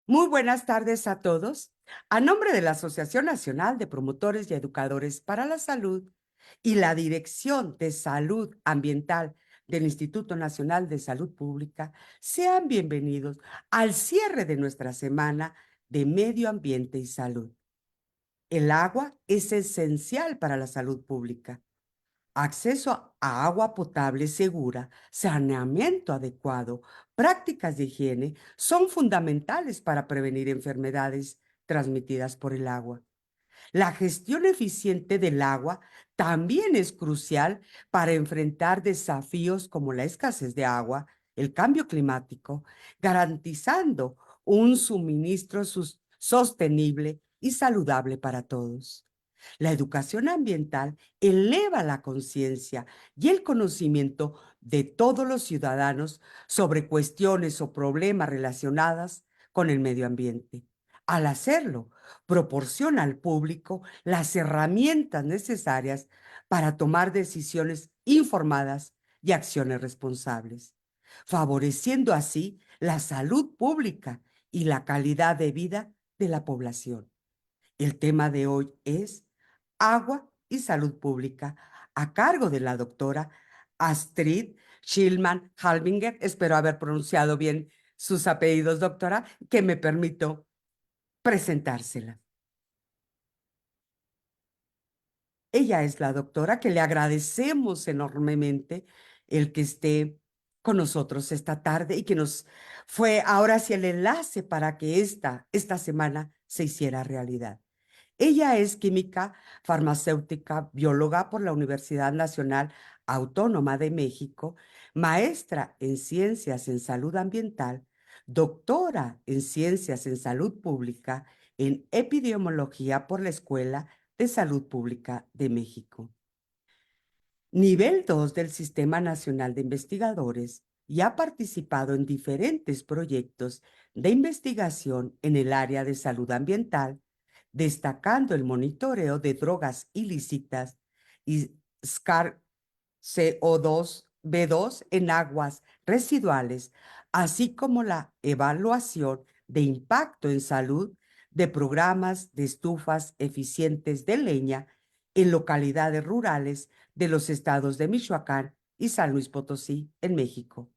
Muy buenas tardes a todos. A nombre de la Asociación Nacional de Promotores y Educadores para la Salud y la Dirección de Salud Ambiental del Instituto Nacional de Salud Pública, sean bienvenidos al cierre de nuestra semana de Medio Ambiente y Salud. El agua es esencial para la salud pública. Acceso a agua potable segura, saneamiento adecuado, prácticas de higiene son fundamentales para prevenir enfermedades transmitidas por el agua. La gestión eficiente del agua también es crucial para enfrentar desafíos como la escasez de agua, el cambio climático, garantizando un suministro sostenible y saludable para todos. La educación ambiental eleva la conciencia y el conocimiento de todos los ciudadanos sobre cuestiones o problemas relacionadas con el medio ambiente. Al hacerlo, proporciona al público las herramientas necesarias para tomar decisiones informadas y acciones responsables, favoreciendo así la salud pública y la calidad de vida de la población. El tema de hoy es agua y salud pública, a cargo de la doctora Astrid Schillmann Halbinger. Espero haber pronunciado bien sus apellidos, doctora, que me permito presentársela. Ella es la doctora que le agradecemos enormemente el que esté con nosotros esta tarde y que nos fue ahora sí el enlace para que esta semana se hiciera realidad. Ella es química farmacéutica, bióloga por la Universidad Nacional Autónoma de México, maestra en ciencias en salud ambiental, doctora en ciencias en salud pública, en epidemiología por la Escuela de Salud Pública de México. Nivel 2 del Sistema Nacional de Investigadores y ha participado en diferentes proyectos de investigación en el área de salud ambiental, destacando el monitoreo de drogas ilícitas y SCAR CO2, B2 en aguas residuales, así como la evaluación de impacto en salud de programas de estufas eficientes de leña en localidades rurales de los estados de Michoacán y San Luis Potosí, en México.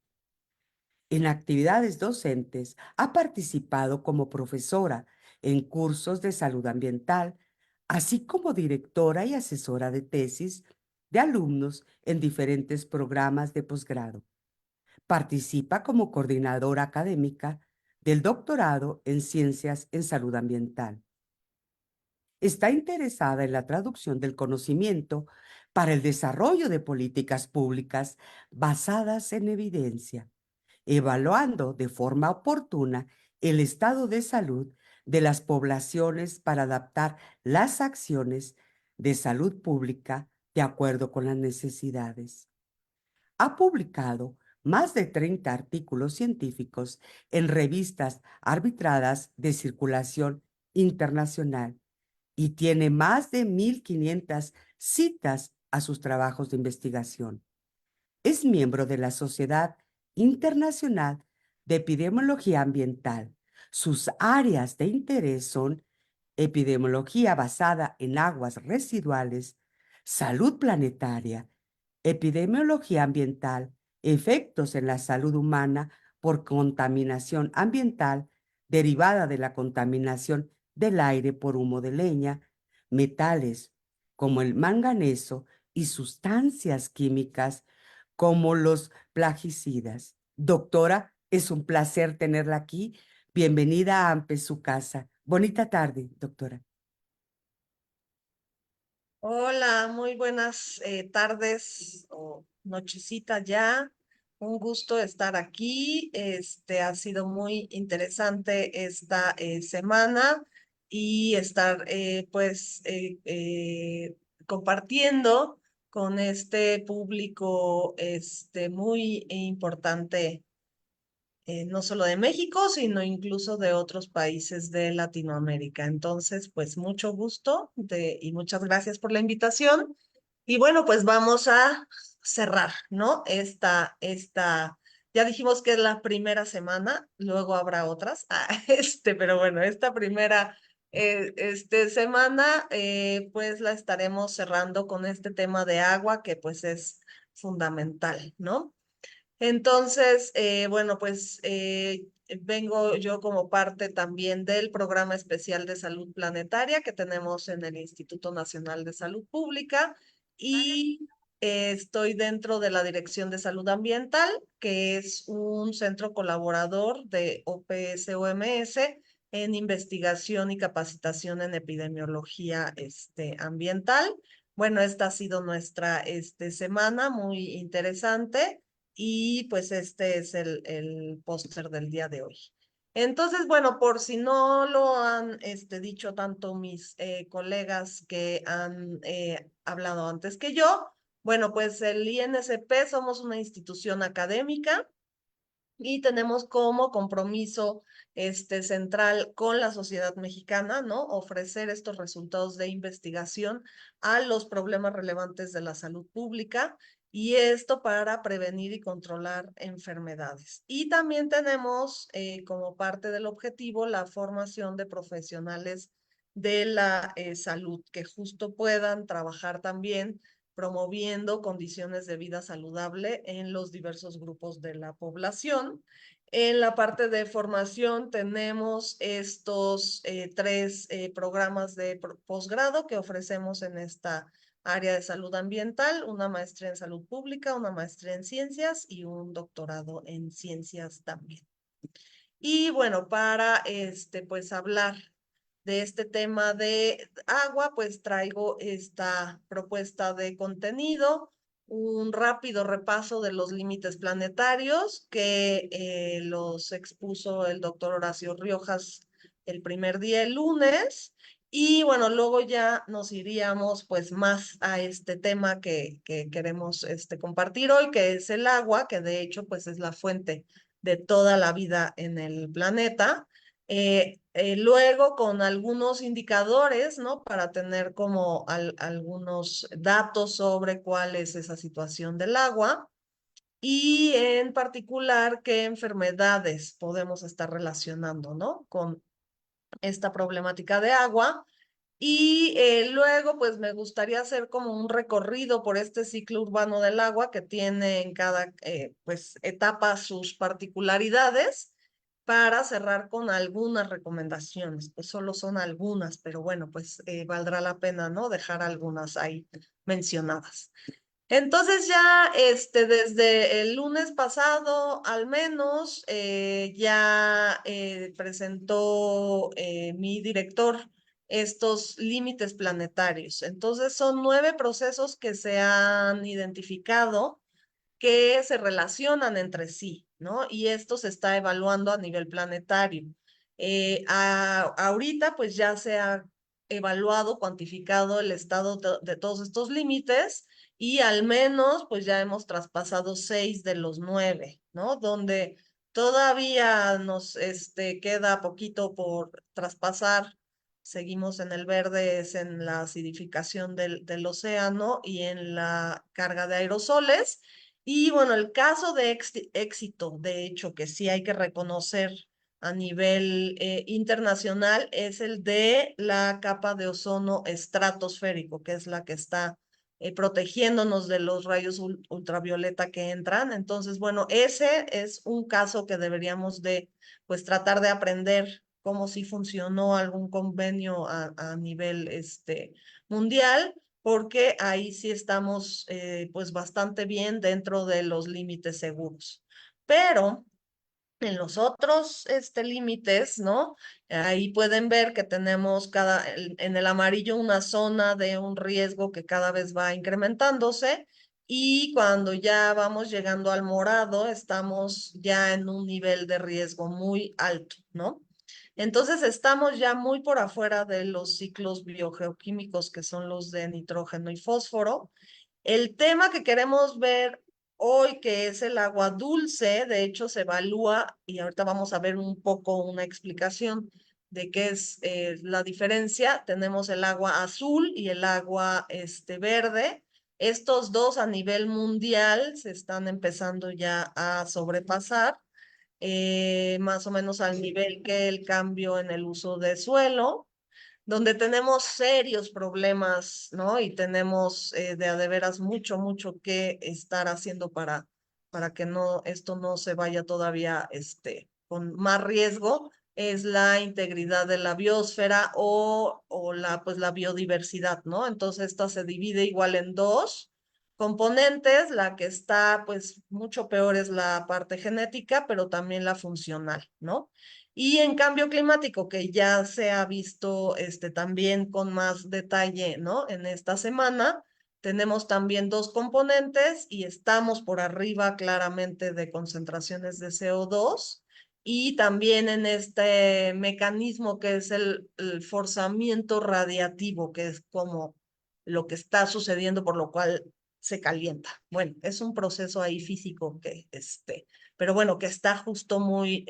En actividades docentes ha participado como profesora en cursos de salud ambiental, así como directora y asesora de tesis de alumnos en diferentes programas de posgrado. Participa como coordinadora académica del doctorado en Ciencias en Salud Ambiental. Está interesada en la traducción del conocimiento para el desarrollo de políticas públicas basadas en evidencia, evaluando de forma oportuna el estado de salud de las poblaciones para adaptar las acciones de salud pública de acuerdo con las necesidades. Ha publicado más de 30 artículos científicos en revistas arbitradas de circulación internacional y tiene más de 1,500 citas a sus trabajos de investigación. Es miembro de la Sociedad Internacional de Epidemiología Ambiental. Sus áreas de interés son epidemiología basada en aguas residuales, salud planetaria, epidemiología ambiental, efectos en la salud humana por contaminación ambiental derivada de la contaminación del aire por humo de leña, metales como el manganeso y sustancias químicas como los plaguicidas. Doctora, es un placer tenerla aquí. Bienvenida a AMPE, su casa. Bonita tarde, doctora. Hola, muy buenas tardes o nochecita ya. Un gusto estar aquí. Ha sido muy interesante esta semana y estar compartiendo con este público muy importante, no solo de México, sino incluso de otros países de Latinoamérica. Entonces, pues mucho gusto y muchas gracias por la invitación. Y bueno, pues vamos a cerrar, ¿no? Esta Ya dijimos que es la primera semana, luego habrá otras, pero bueno, esta primera semana, pues la estaremos cerrando con este tema de agua, que pues es fundamental, ¿no? Entonces, bueno, pues vengo yo como parte también del Programa Especial de Salud Planetaria que tenemos en el Instituto Nacional de Salud Pública y estoy dentro de la Dirección de Salud Ambiental, que es un centro colaborador de OPS-OMS en investigación y capacitación en epidemiología ambiental. Bueno, esta ha sido nuestra semana muy interesante. Y pues este es el póster del día de hoy. Entonces, bueno, por si no lo han dicho tanto mis colegas que han hablado antes que yo, bueno, pues el INSP somos una institución académica y tenemos como compromiso central con la sociedad mexicana, ¿no? Ofrecer estos resultados de investigación a los problemas relevantes de la salud pública y esto para prevenir y controlar enfermedades. Y también tenemos como parte del objetivo la formación de profesionales de la salud que justo puedan trabajar también promoviendo condiciones de vida saludable en los diversos grupos de la población. En la parte de formación tenemos estos tres programas de posgrado que ofrecemos en esta área de salud ambiental, una maestría en salud pública, una maestría en ciencias y un doctorado en ciencias también. Y bueno, para pues hablar de este tema de agua, pues traigo esta propuesta de contenido, un rápido repaso de los límites planetarios que los expuso el doctor Horacio Riojas el primer día, el lunes. Y bueno, luego ya nos iríamos pues más a este tema que queremos compartir hoy, que es el agua, que de hecho pues es la fuente de toda la vida en el planeta. Luego con algunos indicadores, ¿no? Para tener como algunos datos sobre cuál es esa situación del agua y en particular qué enfermedades podemos estar relacionando, ¿no? Con esta problemática de agua. Y luego, pues me gustaría hacer como un recorrido por este ciclo urbano del agua que tiene en cada pues, etapa sus particularidades para cerrar con algunas recomendaciones. Pues solo son algunas, pero bueno, pues valdrá la pena, ¿no? Dejar algunas ahí mencionadas. Entonces ya desde el lunes pasado al menos ya presentó mi director estos límites planetarios. Entonces son 9 procesos que se han identificado que se relacionan entre sí, ¿no? Y esto se está evaluando a nivel planetario. Ahorita pues ya se ha evaluado, cuantificado el estado de todos estos límites y al menos pues ya hemos traspasado 6 de los 9, ¿no? Donde todavía nos queda poquito por traspasar. Seguimos en el verde, es en la acidificación del océano y en la carga de aerosoles. Y bueno, el caso de éxito, de hecho, que sí hay que reconocer a nivel internacional, es el de la capa de ozono estratosférico, que es la que está protegiéndonos de los rayos ultravioleta que entran. Entonces, bueno, ese es un caso que deberíamos de, pues, tratar de aprender cómo si funcionó algún convenio a nivel mundial porque ahí sí estamos pues bastante bien dentro de los límites seguros. Pero en los otros límites, ¿no? Ahí pueden ver que tenemos en el amarillo una zona de un riesgo que cada vez va incrementándose y cuando ya vamos llegando al morado, estamos ya en un nivel de riesgo muy alto, ¿no? Entonces estamos ya muy por afuera de los ciclos biogeoquímicos que son los de nitrógeno y fósforo. El tema que queremos ver hoy, que es el agua dulce, de hecho se evalúa y ahorita vamos a ver un poco una explicación de qué es la diferencia. Tenemos el agua azul y el agua verde. Estos dos a nivel mundial se están empezando ya a sobrepasar, más o menos al nivel que el cambio en el uso de suelo, donde tenemos serios problemas, ¿no? Y tenemos de a de veras mucho, mucho que estar haciendo para que no, esto no se vaya todavía con más riesgo, es la integridad de la biosfera o pues, la biodiversidad, ¿no? Entonces, esta se divide igual en dos componentes, la que está pues mucho peor es la parte genética, pero también la funcional, ¿no? Y en cambio climático, que ya se ha visto también con más detalle, ¿no? En esta semana, tenemos también dos componentes y estamos por arriba claramente de concentraciones de CO2 y también en este mecanismo que es el forzamiento radiativo, que es como lo que está sucediendo por lo cual se calienta. Bueno, es un proceso ahí físico que pero bueno, que está justo muy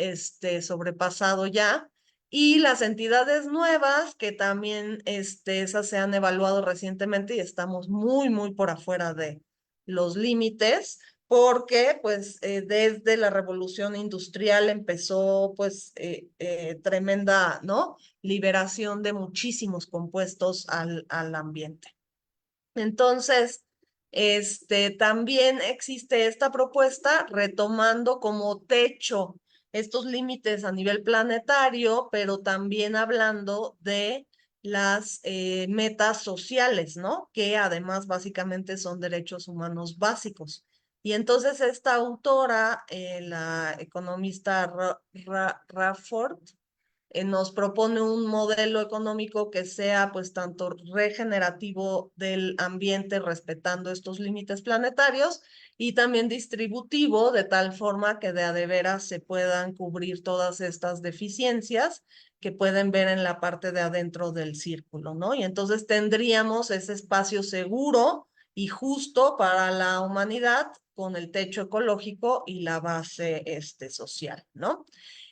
sobrepasado ya. Y las entidades nuevas, que también esas se han evaluado recientemente y estamos muy, muy por afuera de los límites, porque pues desde la revolución industrial empezó pues tremenda, ¿no? Liberación de muchísimos compuestos al ambiente. Entonces, también existe esta propuesta retomando como techo estos límites a nivel planetario, pero también hablando de las metas sociales, ¿no? Que además básicamente son derechos humanos básicos. Y entonces esta autora, la economista Rafford, nos propone un modelo económico que sea pues tanto regenerativo del ambiente respetando estos límites planetarios y también distributivo de tal forma que de a de veras se puedan cubrir todas estas deficiencias que pueden ver en la parte de adentro del círculo, ¿no? Y entonces tendríamos ese espacio seguro y justo para la humanidad con el techo ecológico y la base social, ¿no?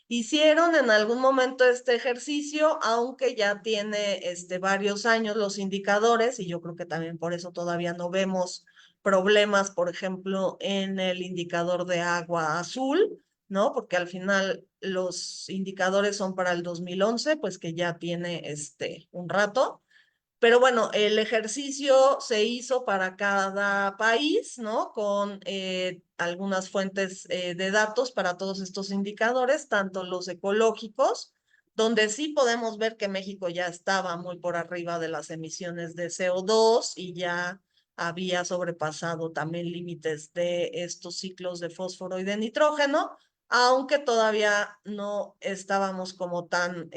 Hicieron en algún momento este ejercicio, aunque ya tiene varios años los indicadores, y yo creo que también por eso todavía no vemos problemas, por ejemplo, en el indicador de agua azul, ¿no? Porque al final los indicadores son para el 2011, pues que ya tiene un rato. Pero bueno, el ejercicio se hizo para cada país, ¿no? Con algunas fuentes de datos para todos estos indicadores, tanto los ecológicos, donde sí podemos ver que México ya estaba muy por arriba de las emisiones de CO2 y ya había sobrepasado también límites de estos ciclos de fósforo y de nitrógeno, aunque todavía no estábamos como tan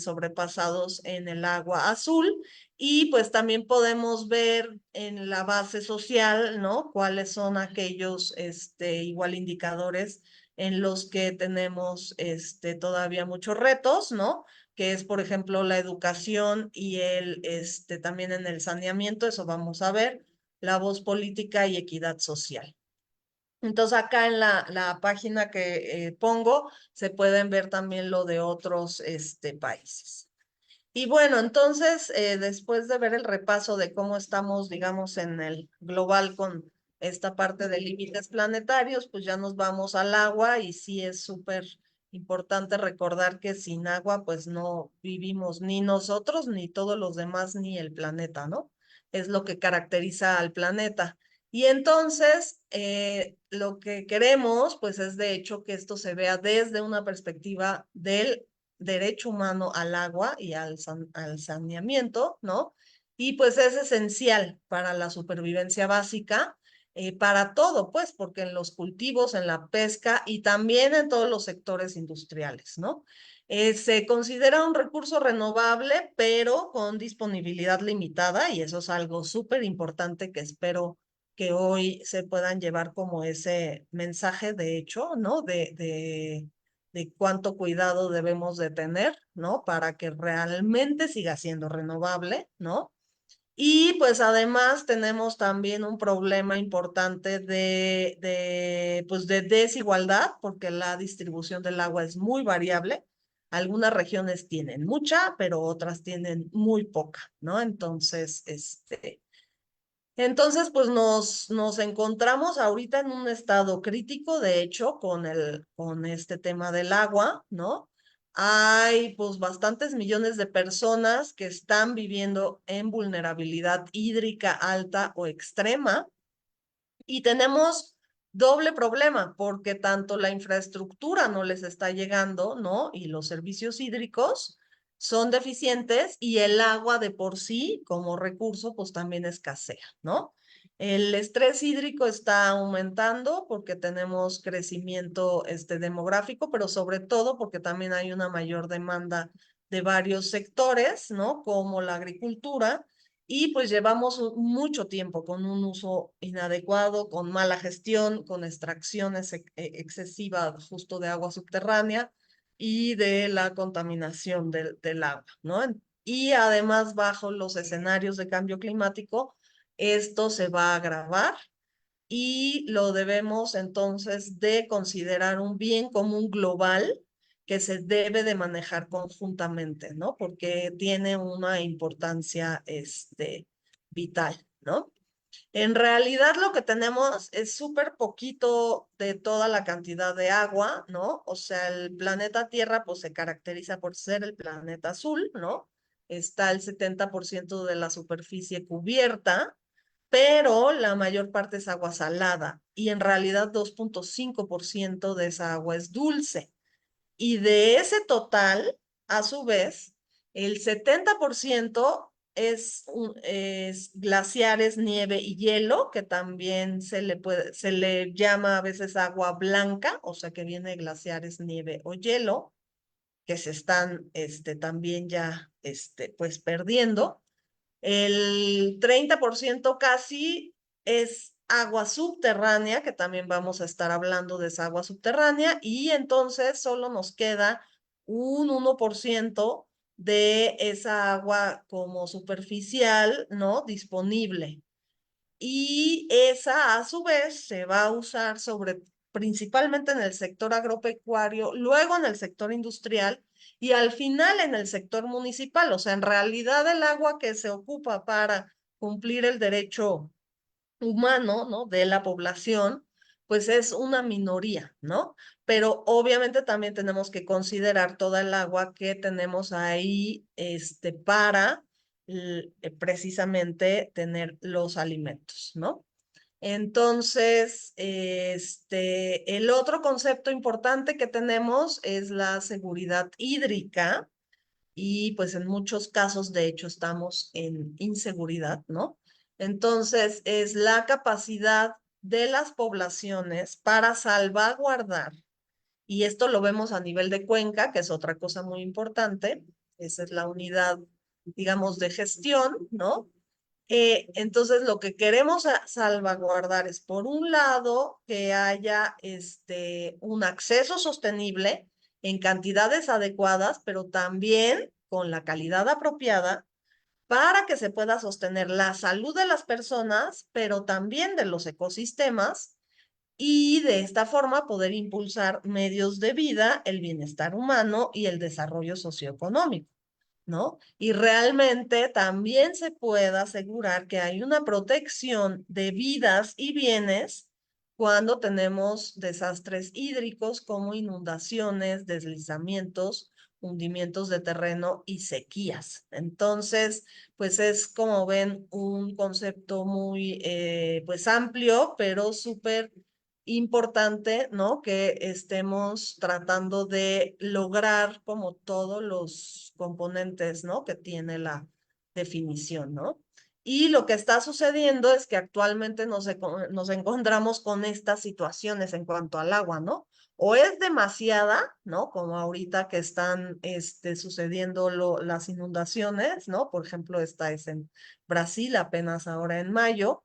sobrepasados en el agua azul. Y pues también podemos ver en la base social, ¿no? Cuáles son aquellos, igual indicadores en los que tenemos, todavía muchos retos, ¿no? Que es, por ejemplo, la educación y también en el saneamiento, eso vamos a ver, la voz política y equidad social. Entonces acá en la página que pongo se pueden ver también lo de otros países. Y bueno, entonces, después de ver el repaso de cómo estamos, digamos, en el global con esta parte de límites planetarios, pues ya nos vamos al agua y sí es súper importante recordar que sin agua, pues no vivimos ni nosotros, ni todos los demás, ni el planeta, ¿no? Es lo que caracteriza al planeta. Y entonces, lo que queremos, pues es de hecho que esto se vea desde una perspectiva del derecho humano al agua y al saneamiento, ¿no? Y pues es esencial para la supervivencia básica, para todo, pues, porque en los cultivos, en la pesca y también en todos los sectores industriales, ¿no? Se considera un recurso renovable, pero con disponibilidad limitada, y eso es algo súper importante que espero que hoy se puedan llevar como ese mensaje, de hecho, ¿no? De cuánto cuidado debemos de tener, ¿no? Para que realmente siga siendo renovable, ¿no? Y pues además tenemos también un problema importante pues de desigualdad, porque la distribución del agua es muy variable. Algunas regiones tienen mucha, pero otras tienen muy poca, ¿no? Entonces, Entonces, pues nos encontramos ahorita en un estado crítico, de hecho, con este tema del agua, ¿no? Hay pues bastantes millones de personas que están viviendo en vulnerabilidad hídrica alta o extrema. Y tenemos doble problema, porque tanto la infraestructura no les está llegando, ¿no? Y los servicios hídricos son deficientes y el agua de por sí, como recurso, pues también escasea, ¿no? El estrés hídrico está aumentando porque tenemos crecimiento demográfico, pero sobre todo porque también hay una mayor demanda de varios sectores, ¿no? Como la agricultura, y pues llevamos mucho tiempo con un uso inadecuado, con mala gestión, con extracciones excesiva justo de agua subterránea y de la contaminación del agua, ¿no? Y además, bajo los escenarios de cambio climático, esto se va a agravar y lo debemos entonces de considerar un bien común global que se debe de manejar conjuntamente, ¿no? Porque tiene una importancia vital, ¿no? En realidad lo que tenemos es súper poquito de toda la cantidad de agua, ¿no? O sea, el planeta Tierra pues se caracteriza por ser el planeta azul, ¿no? Está el 70% de la superficie cubierta, pero la mayor parte es agua salada y en realidad 2,5% de esa agua es dulce. Y de ese total, a su vez, el 70% es glaciares, nieve y hielo, que también se le llama a veces agua blanca, o sea que viene de glaciares, nieve o hielo, que se están también ya pues perdiendo. El 30% casi es agua subterránea, que también vamos a estar hablando de esa agua subterránea, y entonces solo nos queda un 1% de esa agua como superficial, ¿no? Disponible. Y esa a su vez se va a usar principalmente en el sector agropecuario, luego en el sector industrial y al final en el sector municipal. O sea, en realidad el agua que se ocupa para cumplir el derecho humano, ¿no? De la población, pues es una minoría, ¿no? Pero obviamente también tenemos que considerar toda el agua que tenemos ahí, para precisamente tener los alimentos, ¿no? Entonces, el otro concepto importante que tenemos es la seguridad hídrica y pues en muchos casos, de hecho, estamos en inseguridad, ¿no? Entonces, es la capacidad de las poblaciones para salvaguardar, y esto lo vemos a nivel de cuenca, que es otra cosa muy importante, esa es la unidad, digamos, de gestión, ¿no? Entonces, lo que queremos salvaguardar es, por un lado, que haya un acceso sostenible en cantidades adecuadas, pero también con la calidad apropiada para que se pueda sostener la salud de las personas, pero también de los ecosistemas y de esta forma poder impulsar medios de vida, el bienestar humano y el desarrollo socioeconómico, ¿no? Y realmente también se pueda asegurar que hay una protección de vidas y bienes cuando tenemos desastres hídricos como inundaciones, deslizamientos, hundimientos de terreno y sequías. Entonces, pues es, como ven, un concepto muy pues amplio, pero súper importante, ¿no? Que estemos tratando de lograr como todos los componentes, ¿no? Que tiene la definición, ¿no? Y lo que está sucediendo es que actualmente nos encontramos con estas situaciones en cuanto al agua, ¿no? O es demasiada, ¿no? Como ahorita que están sucediendo las inundaciones, ¿no? Por ejemplo, esta es en Brasil, apenas ahora en mayo,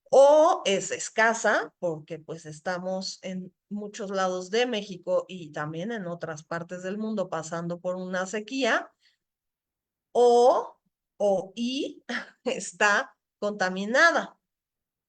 o es escasa porque pues estamos en muchos lados de México y también en otras partes del mundo pasando por una sequía, o, y está contaminada.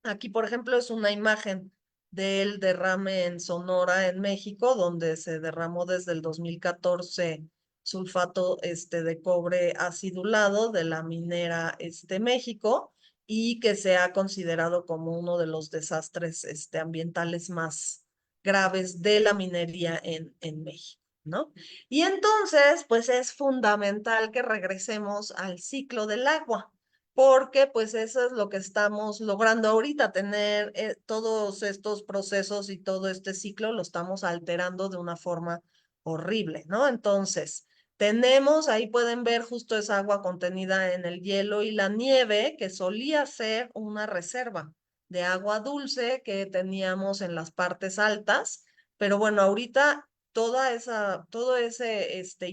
Aquí, por ejemplo, es una imagen del derrame en Sonora, en México, donde se derramó desde el 2014 sulfato de cobre acidulado de la minera México, y que se ha considerado como uno de los desastres ambientales más graves de la minería en México, ¿no? Y entonces, pues es fundamental que regresemos al ciclo del agua, porque pues eso es lo que estamos logrando ahorita, tener todos estos procesos y todo este ciclo lo estamos alterando de una forma horrible, ¿no? Entonces, tenemos, ahí pueden ver justo esa agua contenida en el hielo y la nieve, que solía ser una reserva de agua dulce que teníamos en las partes altas, pero bueno, ahorita todo ese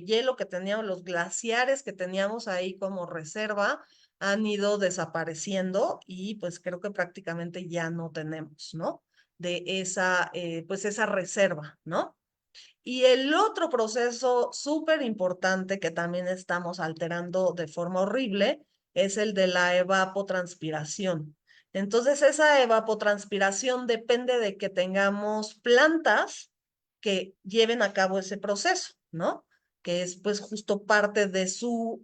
hielo que teníamos, los glaciares que teníamos ahí como reserva, han ido desapareciendo y pues creo que prácticamente ya no tenemos, ¿no? De esa, pues esa reserva, ¿no? Y el otro proceso súper importante que también estamos alterando de forma horrible es el de la evapotranspiración. Entonces, esa evapotranspiración depende de que tengamos plantas que lleven a cabo ese proceso, ¿no? Que es pues justo parte de su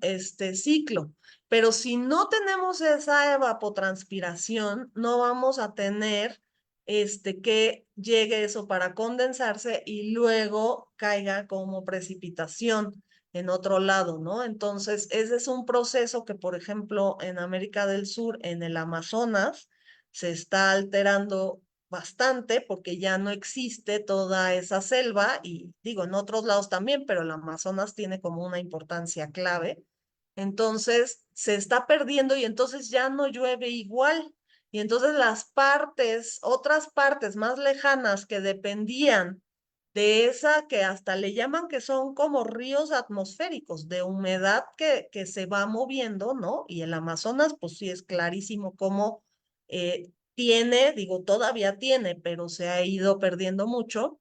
ciclo. Pero si no tenemos esa evapotranspiración, no vamos a tener que llegue eso para condensarse y luego caiga como precipitación en otro lado, ¿no? Entonces, ese es un proceso que, por ejemplo, en América del Sur, en el Amazonas, se está alterando bastante porque ya no existe toda esa selva y digo, en otros lados también, pero el Amazonas tiene como una importancia clave. Entonces, se está perdiendo y entonces ya no llueve igual. Y entonces las partes, otras partes más lejanas que dependían de esa, que hasta le llaman que son como ríos atmosféricos de humedad que se va moviendo, ¿no? Y el Amazonas, pues sí es clarísimo cómo tiene, digo, todavía tiene, pero se ha ido perdiendo mucho,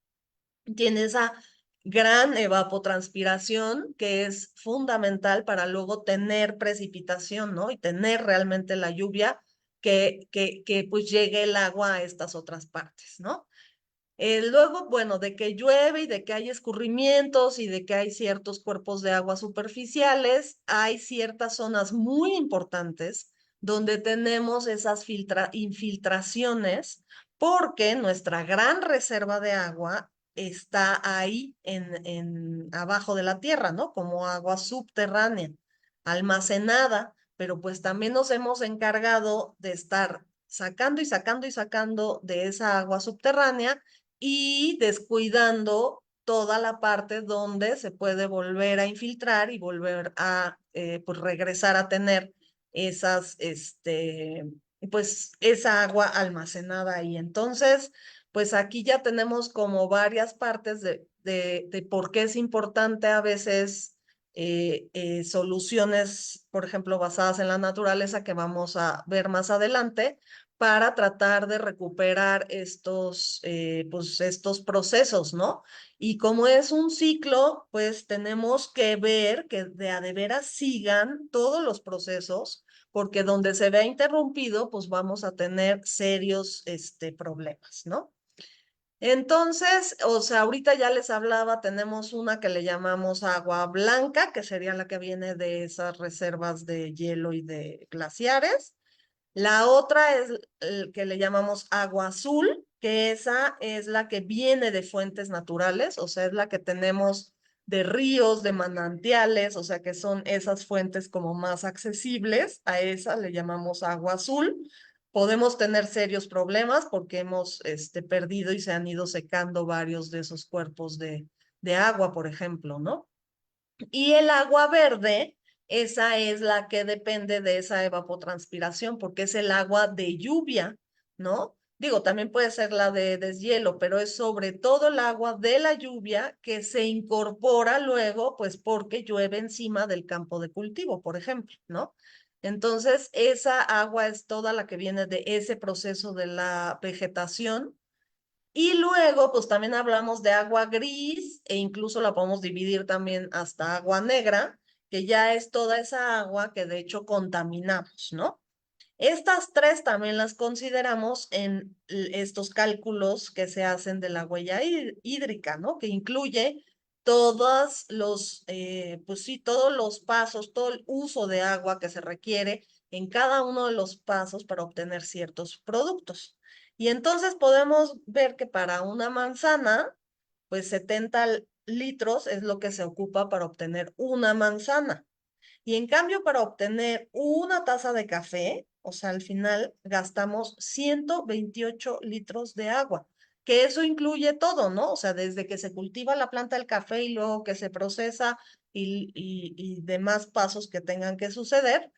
tiene esa gran evapotranspiración que es fundamental para luego tener precipitación, ¿no? Y tener realmente la lluvia que pues llegue el agua a estas otras partes, ¿no? Luego, bueno, de que llueve y de que hay escurrimientos y de que hay ciertos cuerpos de agua superficiales, hay ciertas zonas muy importantes donde tenemos esas infiltraciones porque nuestra gran reserva de agua está ahí abajo de la tierra, ¿no? Como agua subterránea, almacenada, pero pues también nos hemos encargado de estar sacando y sacando y sacando de esa agua subterránea y descuidando toda la parte donde se puede volver a infiltrar y volver a pues regresar a tener esas, pues esa agua almacenada ahí. Entonces, pues aquí ya tenemos como varias partes de por qué es importante a veces soluciones, por ejemplo, basadas en la naturaleza que vamos a ver más adelante para tratar de recuperar pues estos procesos, ¿no? Y como es un ciclo, pues tenemos que ver que de a de veras sigan todos los procesos, porque donde se vea interrumpido, pues vamos a tener serios problemas, ¿no? Entonces, o sea, ahorita ya les hablaba, tenemos una que le llamamos agua blanca, que sería la que viene de esas reservas de hielo y de glaciares. La otra es el que le llamamos agua azul, que esa es la que viene de fuentes naturales, o sea, es la que tenemos de ríos, de manantiales, o sea, que son esas fuentes como más accesibles. A esa le llamamos agua azul. Podemos tener serios problemas porque hemos perdido y se han ido secando varios de esos cuerpos de agua, por ejemplo, ¿no? Y el agua verde, esa es la que depende de esa evapotranspiración, porque es el agua de lluvia, ¿no? Digo, también puede ser la de deshielo, pero es sobre todo el agua de la lluvia que se incorpora luego, pues porque llueve encima del campo de cultivo, por ejemplo, ¿no? Entonces, esa agua es toda la que viene de ese proceso de la vegetación y luego, pues también hablamos de agua gris e incluso la podemos dividir también hasta agua negra, que ya es toda esa agua que de hecho contaminamos, ¿no? Estas tres también las consideramos en estos cálculos que se hacen de la huella hídrica, ¿no? Que incluye pues sí, todos los pasos, todo el uso de agua que se requiere en cada uno de los pasos para obtener ciertos productos. Y entonces podemos ver que para una manzana, pues 70 litros es lo que se ocupa para obtener una manzana. Y en cambio, para obtener una taza de café, o sea, al final gastamos 128 litros de agua, que eso incluye todo, ¿no? O sea, desde que se cultiva la planta del café y luego que se procesa y demás pasos que tengan que suceder.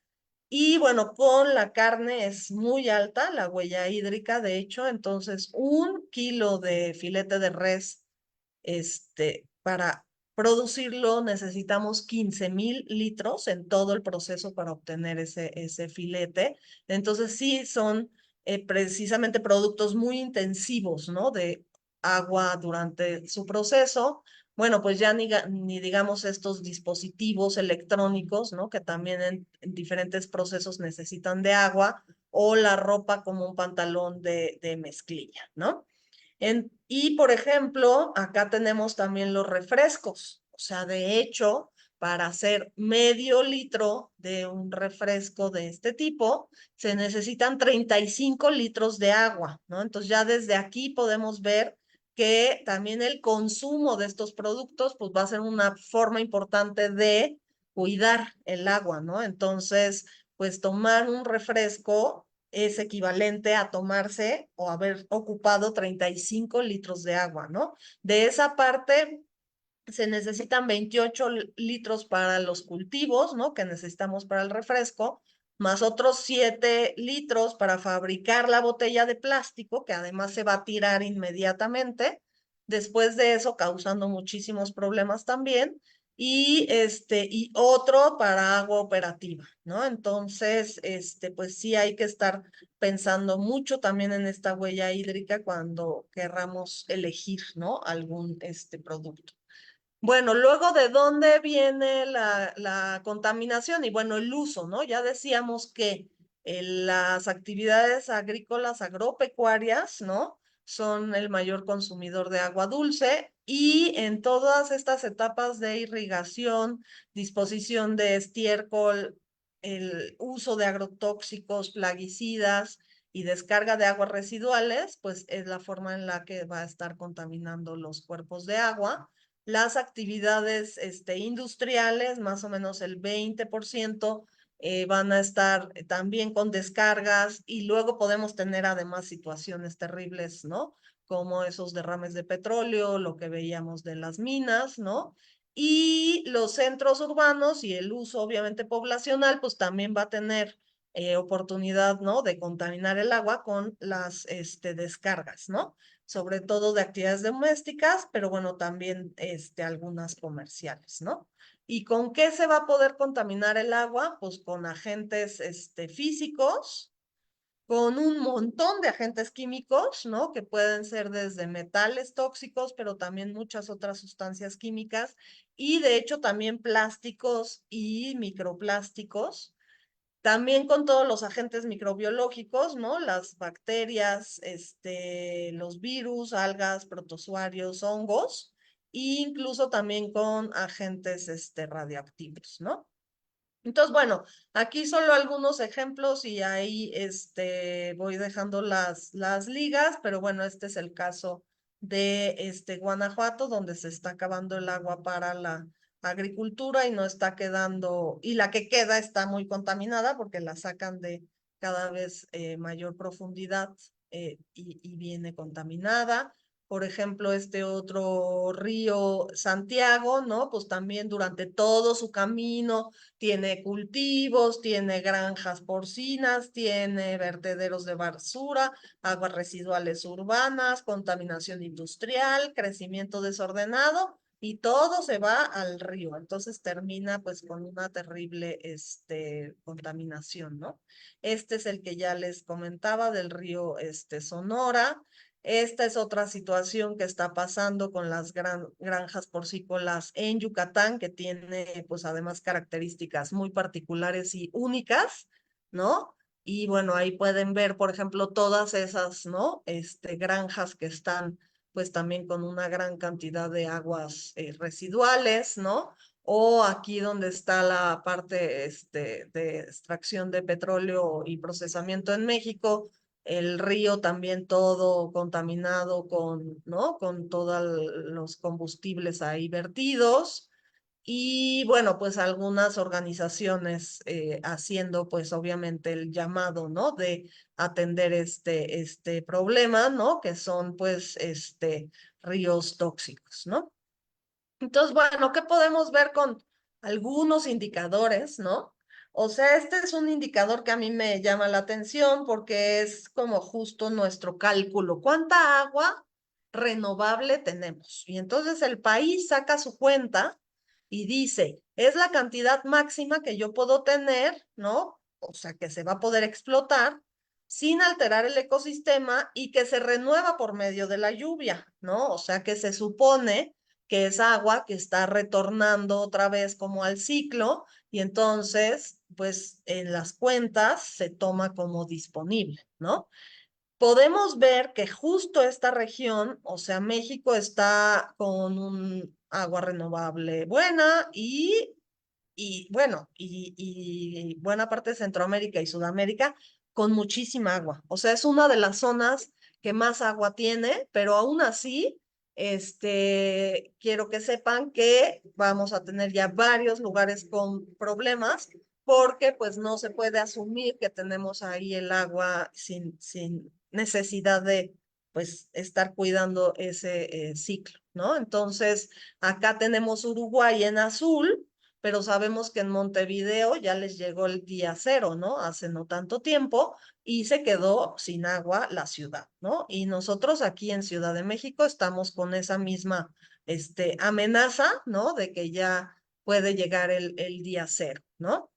Y bueno, con la carne es muy alta la huella hídrica, de hecho, entonces 1 kilo de filete de res para producirlo necesitamos 15,000 litros en todo el proceso para obtener ese filete. Entonces sí son precisamente productos muy intensivos, ¿no? De agua durante su proceso. Bueno, pues ya ni digamos estos dispositivos electrónicos, ¿no? Que también en diferentes procesos necesitan de agua, o la ropa como un pantalón de mezclilla, ¿no? Y por ejemplo, acá tenemos también los refrescos. O sea, de hecho, para hacer medio litro de un refresco de este tipo, se necesitan 35 litros de agua, ¿no? Entonces ya desde aquí podemos ver que también el consumo de estos productos, pues va a ser una forma importante de cuidar el agua, ¿no? Entonces, pues tomar un refresco es equivalente a tomarse o haber ocupado 35 litros de agua, ¿no? De esa parte se necesitan 28 litros para los cultivos, ¿no? Que necesitamos para el refresco, más otros 7 litros para fabricar la botella de plástico, que además se va a tirar inmediatamente. Después de eso, causando muchísimos problemas también. Y otro para agua operativa, ¿no? Entonces, pues sí hay que estar pensando mucho también en esta huella hídrica cuando querramos elegir, ¿no? Algún producto. Bueno, luego de dónde viene la contaminación y bueno, el uso, ¿no? Ya decíamos que las actividades agrícolas agropecuarias, ¿no? Son el mayor consumidor de agua dulce y en todas estas etapas de irrigación, disposición de estiércol, el uso de agrotóxicos, plaguicidas y descarga de aguas residuales, pues es la forma en la que va a estar contaminando los cuerpos de agua. Las actividades industriales, más o menos el 20%, van a estar también con descargas y luego podemos tener además situaciones terribles, ¿no? Como esos derrames de petróleo, lo que veíamos de las minas, ¿no? Y los centros urbanos y el uso obviamente poblacional, pues también va a tener oportunidad, ¿no? De contaminar el agua con las descargas, ¿no? Sobre todo de actividades domésticas, pero bueno, también algunas comerciales, ¿no? ¿Y con qué se va a poder contaminar el agua? Pues con agentes físicos, con un montón de agentes químicos, ¿no? Que pueden ser desde metales tóxicos, pero también muchas otras sustancias químicas, y de hecho también plásticos y microplásticos. También con todos los agentes microbiológicos, ¿no? Las bacterias, los virus, algas, protozoarios, hongos, e incluso también con agentes, radioactivos, ¿no? Entonces, bueno, aquí solo algunos ejemplos y ahí, voy dejando las ligas, pero bueno, este es el caso de, Guanajuato, donde se está acabando el agua para la agricultura y no está quedando, y la que queda está muy contaminada porque la sacan de cada vez mayor profundidad y viene contaminada. Por ejemplo, este otro río Santiago, ¿no? Pues también durante todo su camino tiene cultivos, tiene granjas porcinas, tiene vertederos de basura, aguas residuales urbanas, contaminación industrial, crecimiento desordenado y todo se va al río. Entonces termina pues con una terrible contaminación, ¿no? Este es el que ya les comentaba del río Sonora. Esta es otra situación que está pasando con las granjas porcícolas en Yucatán, que tiene pues además características muy particulares y únicas, ¿no? Y bueno, ahí pueden ver, por ejemplo, todas esas, ¿no? Granjas que están pues también con una gran cantidad de aguas residuales, ¿no? o aquí donde está la parte de extracción de petróleo y procesamiento en México, el río también todo contaminado con, ¿no? Con todos los combustibles ahí vertidos. Y bueno, pues algunas organizaciones haciendo pues obviamente el llamado, ¿no? De atender este problema, ¿no? Que son pues ríos tóxicos, ¿no? Entonces, bueno, ¿qué podemos ver con algunos indicadores, ¿no? O sea, este es un indicador que a mí me llama la atención porque es como justo nuestro cálculo. ¿Cuánta agua renovable tenemos? Y entonces el país saca su cuenta y dice, es la cantidad máxima que yo puedo tener, ¿no? O sea, que se va a poder explotar sin alterar el ecosistema y que se renueva por medio de la lluvia, ¿no? O sea, que se supone que es agua que está retornando otra vez como al ciclo y entonces, pues en las cuentas se toma como disponible, ¿no? Podemos ver que justo esta región, o sea, México está con un agua renovable buena y bueno, y buena parte de Centroamérica y Sudamérica con muchísima agua. O sea, es una de las zonas que más agua tiene, pero aún así, quiero que sepan que vamos a tener ya varios lugares con problemas porque pues no se puede asumir que tenemos ahí el agua sin necesidad de pues estar cuidando ese ciclo, ¿no? Entonces, acá tenemos Uruguay en azul, pero sabemos que en Montevideo ya les llegó el día cero, ¿no? Hace no tanto tiempo y se quedó sin agua la ciudad, ¿no? Y nosotros aquí en Ciudad de México estamos con esa misma amenaza, ¿no? De que ya puede llegar el día cero, ¿no?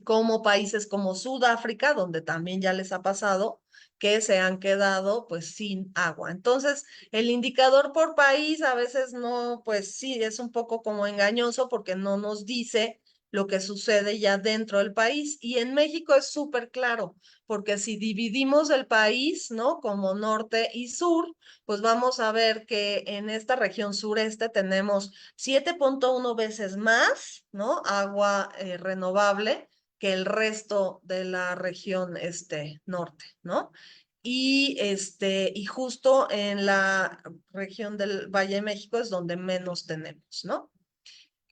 Como países como Sudáfrica, donde también ya les ha pasado que se han quedado pues sin agua. Entonces, el indicador por país a veces no, pues sí, es un poco como engañoso porque no nos dice lo que sucede ya dentro del país. Y en México es súper claro, porque si dividimos el país, ¿no? Como norte y sur, pues vamos a ver que en esta región sureste tenemos 7.1 veces más, ¿no? Agua renovable que el resto de la región norte, ¿no? Y justo en la región del Valle de México es donde menos tenemos, ¿no?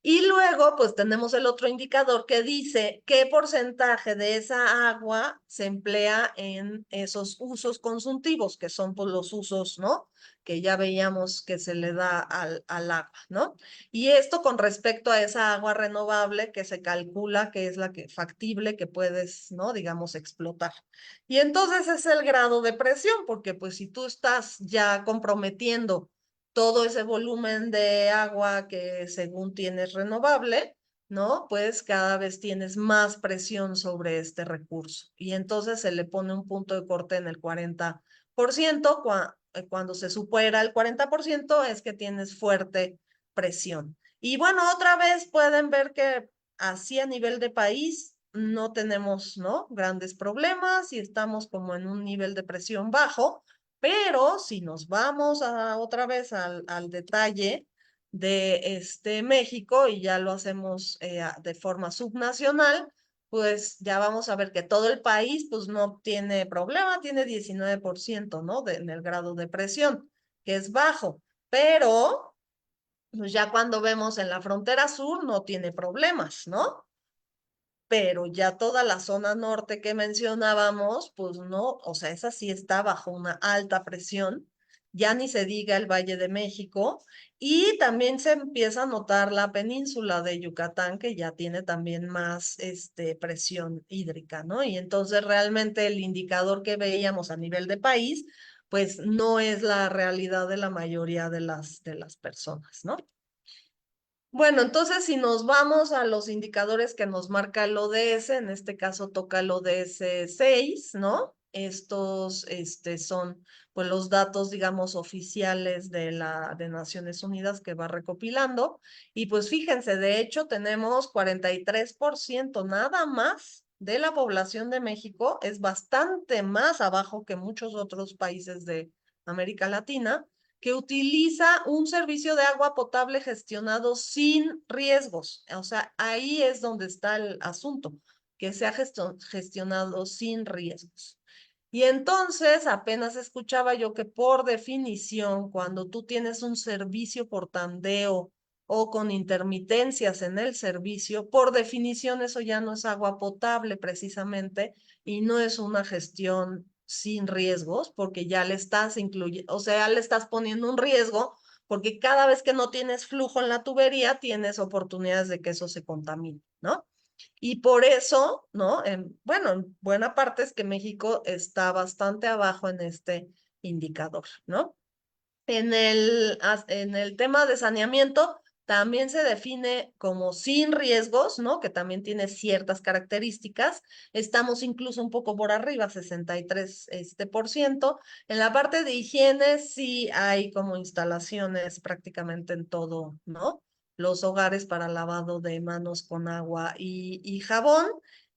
Y luego, pues tenemos el otro indicador que dice qué porcentaje de esa agua se emplea en esos usos consultivos, que son pues, los usos, ¿no? Que ya veíamos que se le da al agua, ¿no? Y esto con respecto a esa agua renovable que se calcula que es la que factible que puedes, ¿no? Digamos, explotar. Y entonces es el grado de presión, porque pues si tú estás ya comprometiendo todo ese volumen de agua que según tienes renovable, ¿no? Pues cada vez tienes más presión sobre este recurso. Y entonces se le pone un punto de corte en el 40%. Cuando se supera el 40% es que tienes fuerte presión. Y bueno, otra vez pueden ver que así a nivel de país no tenemos, ¿no? Grandes problemas y estamos como en un nivel de presión bajo, pero si nos vamos otra vez al detalle de México y ya lo hacemos de forma subnacional, pues ya vamos a ver que todo el país pues no tiene problema, tiene 19%, ¿no? En el grado de presión, que es bajo, pero pues ya cuando vemos en la frontera sur no tiene problemas, ¿no? Pero ya toda la zona norte que mencionábamos, pues no, o sea, esa sí está bajo una alta presión, ya ni se diga el Valle de México, y también se empieza a notar la península de Yucatán, que ya tiene también más presión hídrica, ¿no? Y entonces realmente el indicador que veíamos a nivel de país, pues no es la realidad de la mayoría de las personas, ¿no? Bueno, entonces si nos vamos a los indicadores que nos marca el ODS, en este caso toca el ODS 6, ¿no? Estos son pues los datos, digamos, oficiales de Naciones Unidas que va recopilando. Y pues fíjense, de hecho tenemos 43% nada más de la población de México, es bastante más abajo que muchos otros países de América Latina que utiliza un servicio de agua potable gestionado sin riesgos. O sea, ahí es donde está el asunto, que se ha gestionado sin riesgos. Y entonces apenas escuchaba yo que por definición, cuando tú tienes un servicio por tandeo o con intermitencias en el servicio, por definición eso ya no es agua potable precisamente y no es una gestión sin riesgos porque ya le estás incluyendo, o sea, le estás poniendo un riesgo porque cada vez que no tienes flujo en la tubería tienes oportunidades de que eso se contamine, ¿no? Y por eso, ¿no? Bueno, en buena parte es que México está bastante abajo en este indicador, ¿no? En el tema de saneamiento también se define como sin riesgos, ¿no? Que también tiene ciertas características. Estamos incluso un poco por arriba, 63 por ciento. En la parte de higiene sí hay como instalaciones prácticamente en todo, ¿no? Los hogares para lavado de manos con agua y jabón.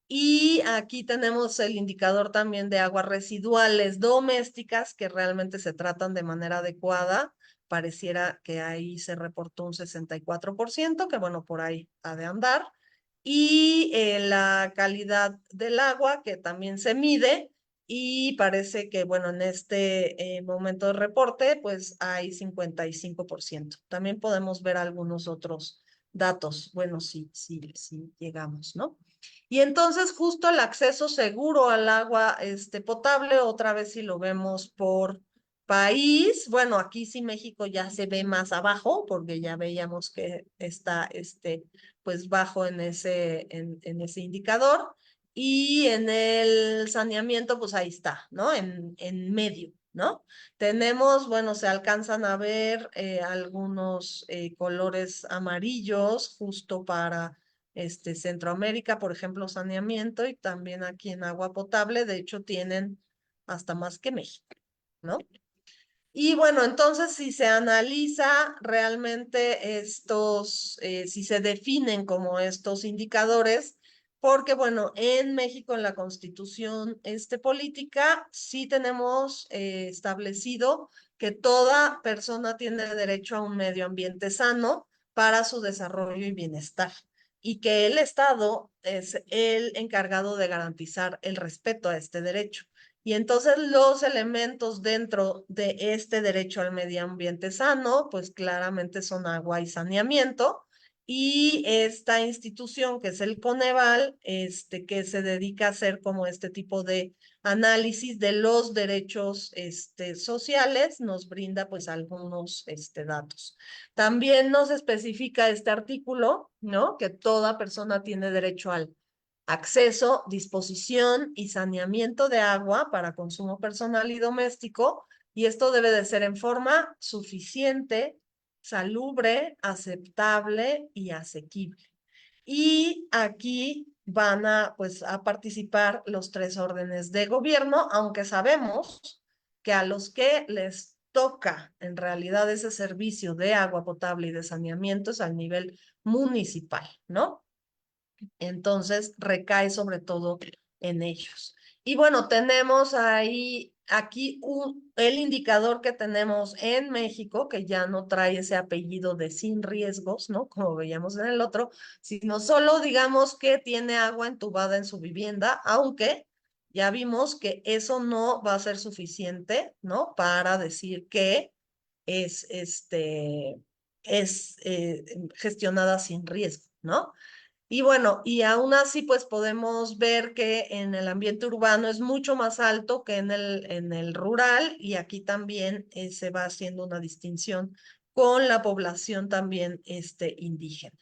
Y aquí tenemos el indicador también de aguas residuales domésticas que realmente se tratan de manera adecuada. Pareciera que ahí se reportó un 64%, que bueno, por ahí ha de andar. Y la calidad del agua, que también se mide, y parece que, bueno, en este momento de reporte, pues hay 55%. También podemos ver algunos otros datos, bueno, sí llegamos, ¿no? Y entonces justo el acceso seguro al agua potable, otra vez si lo vemos por país, bueno, aquí sí México ya se ve más abajo, porque ya veíamos que está pues bajo en ese indicador. Y en el saneamiento, pues ahí está, ¿no? En medio, ¿no? Tenemos, bueno, se alcanzan a ver algunos colores amarillos justo para Centroamérica, por ejemplo, saneamiento y también aquí en agua potable, de hecho tienen hasta más que México, ¿no? Y bueno, entonces si se analiza realmente si se definen como estos indicadores, porque bueno, en México, en la Constitución política, sí tenemos establecido que toda persona tiene derecho a un medio ambiente sano para su desarrollo y bienestar, y que el Estado es el encargado de garantizar el respeto a este derecho. Y entonces los elementos dentro de este derecho al medio ambiente sano, pues claramente son agua y saneamiento. Y esta institución, que es el Coneval, que se dedica a hacer como este tipo de análisis de los derechos sociales, nos brinda pues algunos datos. También nos especifica este artículo, ¿no? Que toda persona tiene derecho al acceso, disposición y saneamiento de agua para consumo personal y doméstico, y esto debe de ser en forma suficiente, salubre, aceptable y asequible. Y aquí van pues, a participar los tres órdenes de gobierno, aunque sabemos que a los que les toca en realidad ese servicio de agua potable y de saneamiento es al nivel municipal, ¿no? Entonces recae sobre todo en ellos. Y bueno, tenemos ahí, aquí el indicador que tenemos en México, que ya no trae ese apellido de sin riesgos, ¿no? Como veíamos en el otro, sino solo digamos que tiene agua entubada en su vivienda, aunque ya vimos que eso no va a ser suficiente, ¿no? Para decir que es, es gestionada sin riesgo, ¿no? Y bueno, y aún así, pues podemos ver que en el ambiente urbano es mucho más alto que en el rural, y aquí también se va haciendo una distinción con la población también indígena.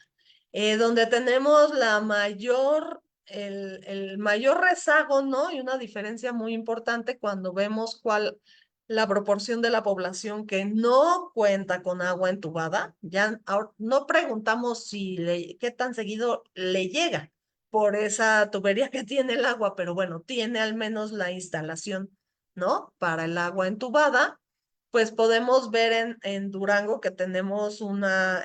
Donde tenemos el mayor rezago, ¿no? Y una diferencia muy importante cuando vemos la proporción de la población que no cuenta con agua entubada. Ya no preguntamos qué tan seguido le llega por esa tubería que tiene el agua, pero bueno, tiene al menos la instalación, ¿no? Para el agua entubada. Pues podemos ver en Durango que tenemos una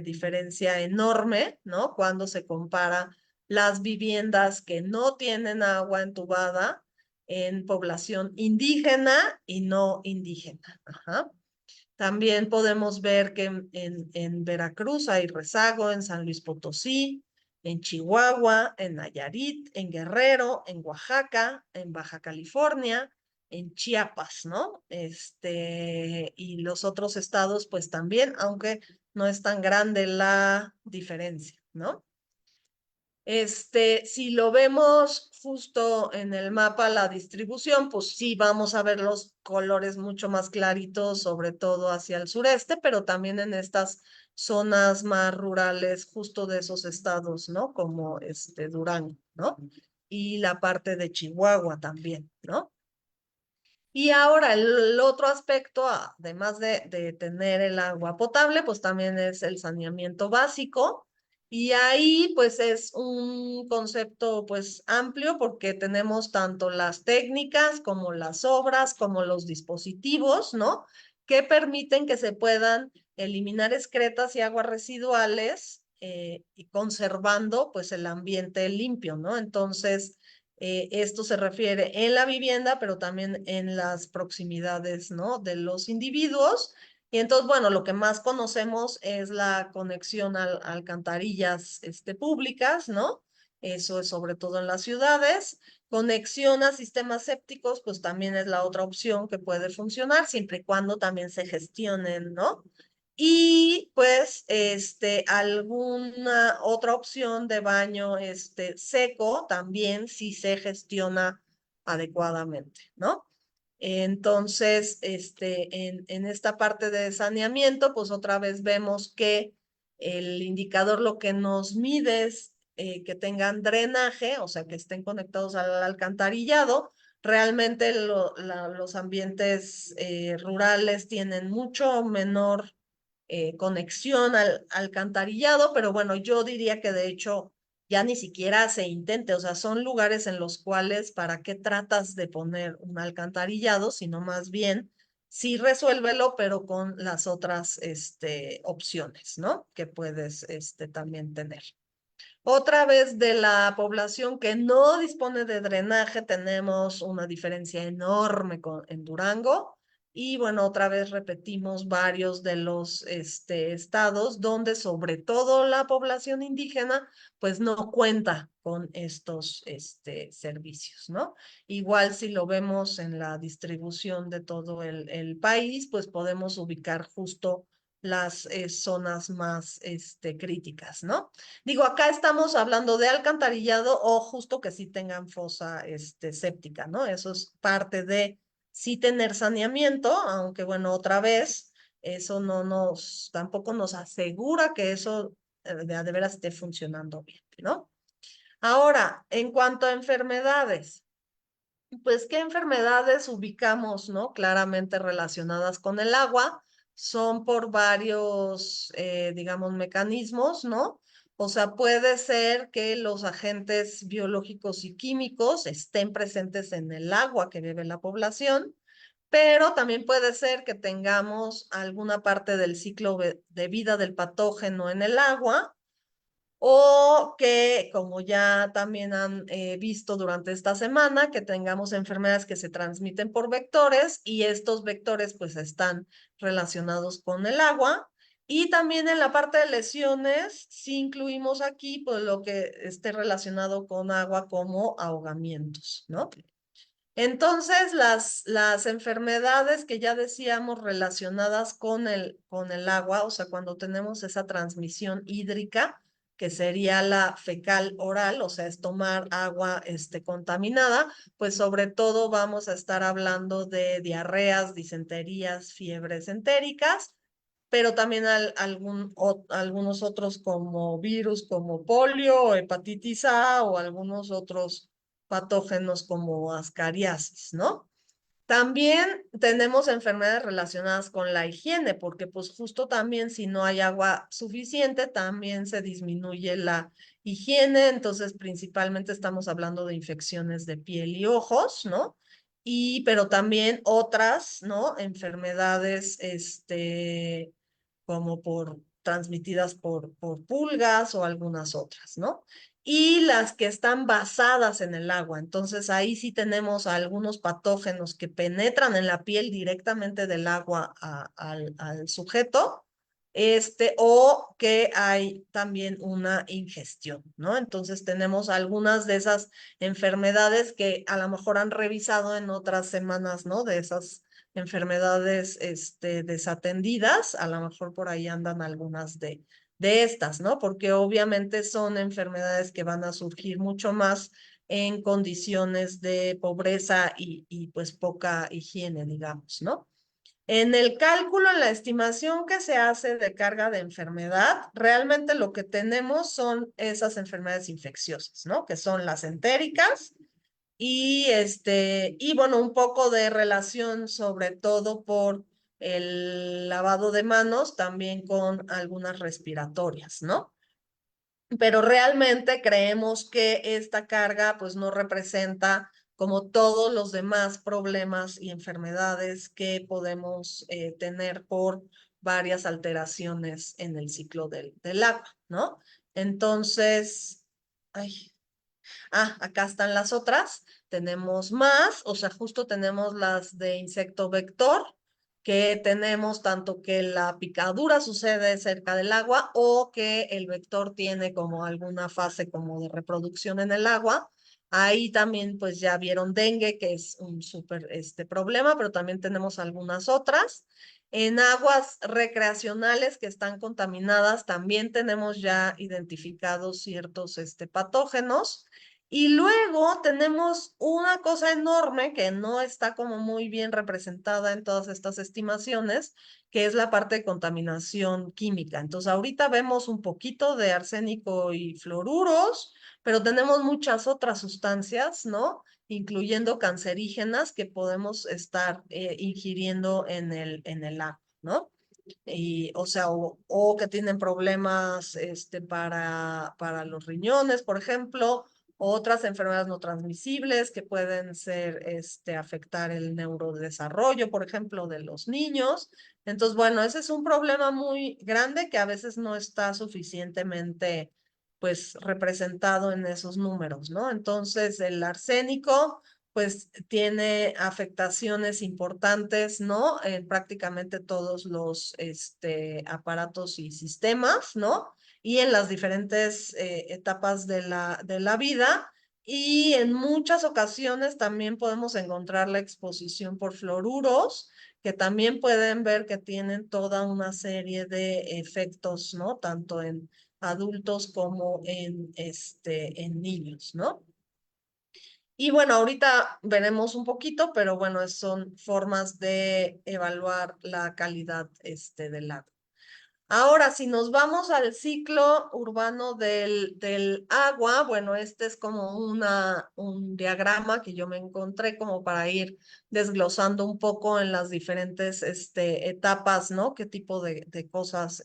diferencia enorme, ¿no? Cuando se compara las viviendas que no tienen agua entubada en población indígena y no indígena. Ajá. También podemos ver que en Veracruz hay rezago, en San Luis Potosí, en Chihuahua, en Nayarit, en Guerrero, en Oaxaca, en Baja California, en Chiapas, ¿no? Y los otros estados, pues también, aunque no es tan grande la diferencia, ¿no? Si lo vemos justo en el mapa, la distribución, pues sí vamos a ver los colores mucho más claritos, sobre todo hacia el sureste, pero también en estas zonas más rurales, justo de esos estados, ¿no? Como Durango, ¿no? Y la parte de Chihuahua también, ¿no? Y ahora el otro aspecto, además de tener el agua potable, pues también es el saneamiento básico. Y ahí pues es un concepto pues amplio porque tenemos tanto las técnicas como las obras, como los dispositivos, ¿no? Que permiten que se puedan eliminar excretas y aguas residuales y conservando pues el ambiente limpio, ¿no? Entonces esto se refiere en la vivienda, pero también en las proximidades, ¿no? De los individuos. Y entonces, bueno, lo que más conocemos es la conexión a alcantarillas públicas, ¿no? Eso es sobre todo en las ciudades. Conexión a sistemas sépticos, pues también es la otra opción que puede funcionar, siempre y cuando también se gestionen, ¿no? Y pues, alguna otra opción de baño, seco también si se gestiona adecuadamente, ¿no? Entonces, en esta parte de saneamiento, pues otra vez vemos que el indicador lo que nos mide es que tengan drenaje, o sea, que estén conectados al alcantarillado. Realmente los ambientes rurales tienen mucho menor conexión al alcantarillado, pero bueno, yo diría que de hecho ya ni siquiera se intente, o sea, son lugares en los cuales, ¿para qué tratas de poner un alcantarillado? Sino más bien, sí resuélvelo, pero con las otras opciones, ¿no? Que puedes también tener. Otra vez de la población que no dispone de drenaje, tenemos una diferencia enorme en Durango. Y bueno, otra vez repetimos varios de los estados donde sobre todo la población indígena pues no cuenta con estos servicios, ¿no? Igual si lo vemos en la distribución de todo el país, pues podemos ubicar justo las zonas más críticas, ¿no? Digo, acá estamos hablando de alcantarillado o justo que sí tengan fosa séptica, ¿no? Eso es parte de sí tener saneamiento, aunque bueno, otra vez, eso tampoco nos asegura que eso de veras esté funcionando bien, ¿no? Ahora, en cuanto a enfermedades, pues, ¿qué enfermedades ubicamos, no? Claramente relacionadas con el agua. Son por varios, digamos, mecanismos, ¿no? O sea, puede ser que los agentes biológicos y químicos estén presentes en el agua que bebe la población, pero también puede ser que tengamos alguna parte del ciclo de vida del patógeno en el agua o que, como ya también han visto durante esta semana, que tengamos enfermedades que se transmiten por vectores y estos vectores pues están relacionados con el agua. Y también en la parte de lesiones, sí incluimos aquí pues lo que esté relacionado con agua como ahogamientos, ¿no? Entonces, las enfermedades que ya decíamos relacionadas con el agua, o sea, cuando tenemos esa transmisión hídrica, que sería la fecal oral, o sea, es tomar agua contaminada, pues sobre todo vamos a estar hablando de diarreas, disenterías, fiebres entéricas, pero también algunos otros como virus, como polio, o hepatitis A o algunos otros patógenos como ascariasis, ¿no? También tenemos enfermedades relacionadas con la higiene, porque pues justo también si no hay agua suficiente, también se disminuye la higiene, entonces principalmente estamos hablando de infecciones de piel y ojos, ¿no? Pero también otras, ¿no? Enfermedades, como por transmitidas por pulgas o algunas otras, ¿no? Y las que están basadas en el agua. Entonces ahí sí tenemos algunos patógenos que penetran en la piel directamente del agua al sujeto, o que hay también una ingestión, ¿no? Entonces tenemos algunas de esas enfermedades que a lo mejor han revisado en otras semanas, ¿no? De esas enfermedades, desatendidas, a lo mejor por ahí andan algunas de estas, ¿no? Porque obviamente son enfermedades que van a surgir mucho más en condiciones de pobreza y pues poca higiene, digamos, ¿no? En el cálculo, en la estimación que se hace de carga de enfermedad, realmente lo que tenemos son esas enfermedades infecciosas, ¿no? Que son las entéricas y bueno, un poco de relación sobre todo por el lavado de manos, también con algunas respiratorias, ¿no? Pero realmente creemos que esta carga pues no representa como todos los demás problemas y enfermedades que podemos tener por varias alteraciones en el ciclo del agua, ¿no? Entonces, ay, acá están las otras. Tenemos más, o sea, justo tenemos las de insecto vector, que tenemos tanto que la picadura sucede cerca del agua o que el vector tiene como alguna fase como de reproducción en el agua. Ahí también pues ya vieron dengue, que es un súper problema, pero también tenemos algunas otras. En aguas recreacionales que están contaminadas también tenemos ya identificados ciertos patógenos. Y luego tenemos una cosa enorme que no está como muy bien representada en todas estas estimaciones, que es la parte de contaminación química. Entonces, ahorita vemos un poquito de arsénico y fluoruros, pero tenemos muchas otras sustancias, ¿no? Incluyendo cancerígenas que podemos estar ingiriendo en el agua, ¿no? Y, o sea, o que tienen problemas para los riñones, por ejemplo, o otras enfermedades no transmisibles que pueden ser, afectar el neurodesarrollo, por ejemplo, de los niños. Entonces, bueno, ese es un problema muy grande que a veces no está suficientemente, pues, representado en esos números, ¿no? Entonces, el arsénico pues tiene afectaciones importantes, ¿no? En prácticamente todos los aparatos y sistemas, ¿no? Y en las diferentes etapas de la vida. Y en muchas ocasiones también podemos encontrar la exposición por fluoruros, que también pueden ver que tienen toda una serie de efectos, ¿no? Tanto en adultos como en niños, ¿no? Y bueno, ahorita veremos un poquito, pero bueno, son formas de evaluar la calidad del agua. Ahora, si nos vamos al ciclo urbano del agua, bueno, este es como un diagrama que yo me encontré como para ir desglosando un poco en las diferentes etapas, ¿no? Qué tipo de cosas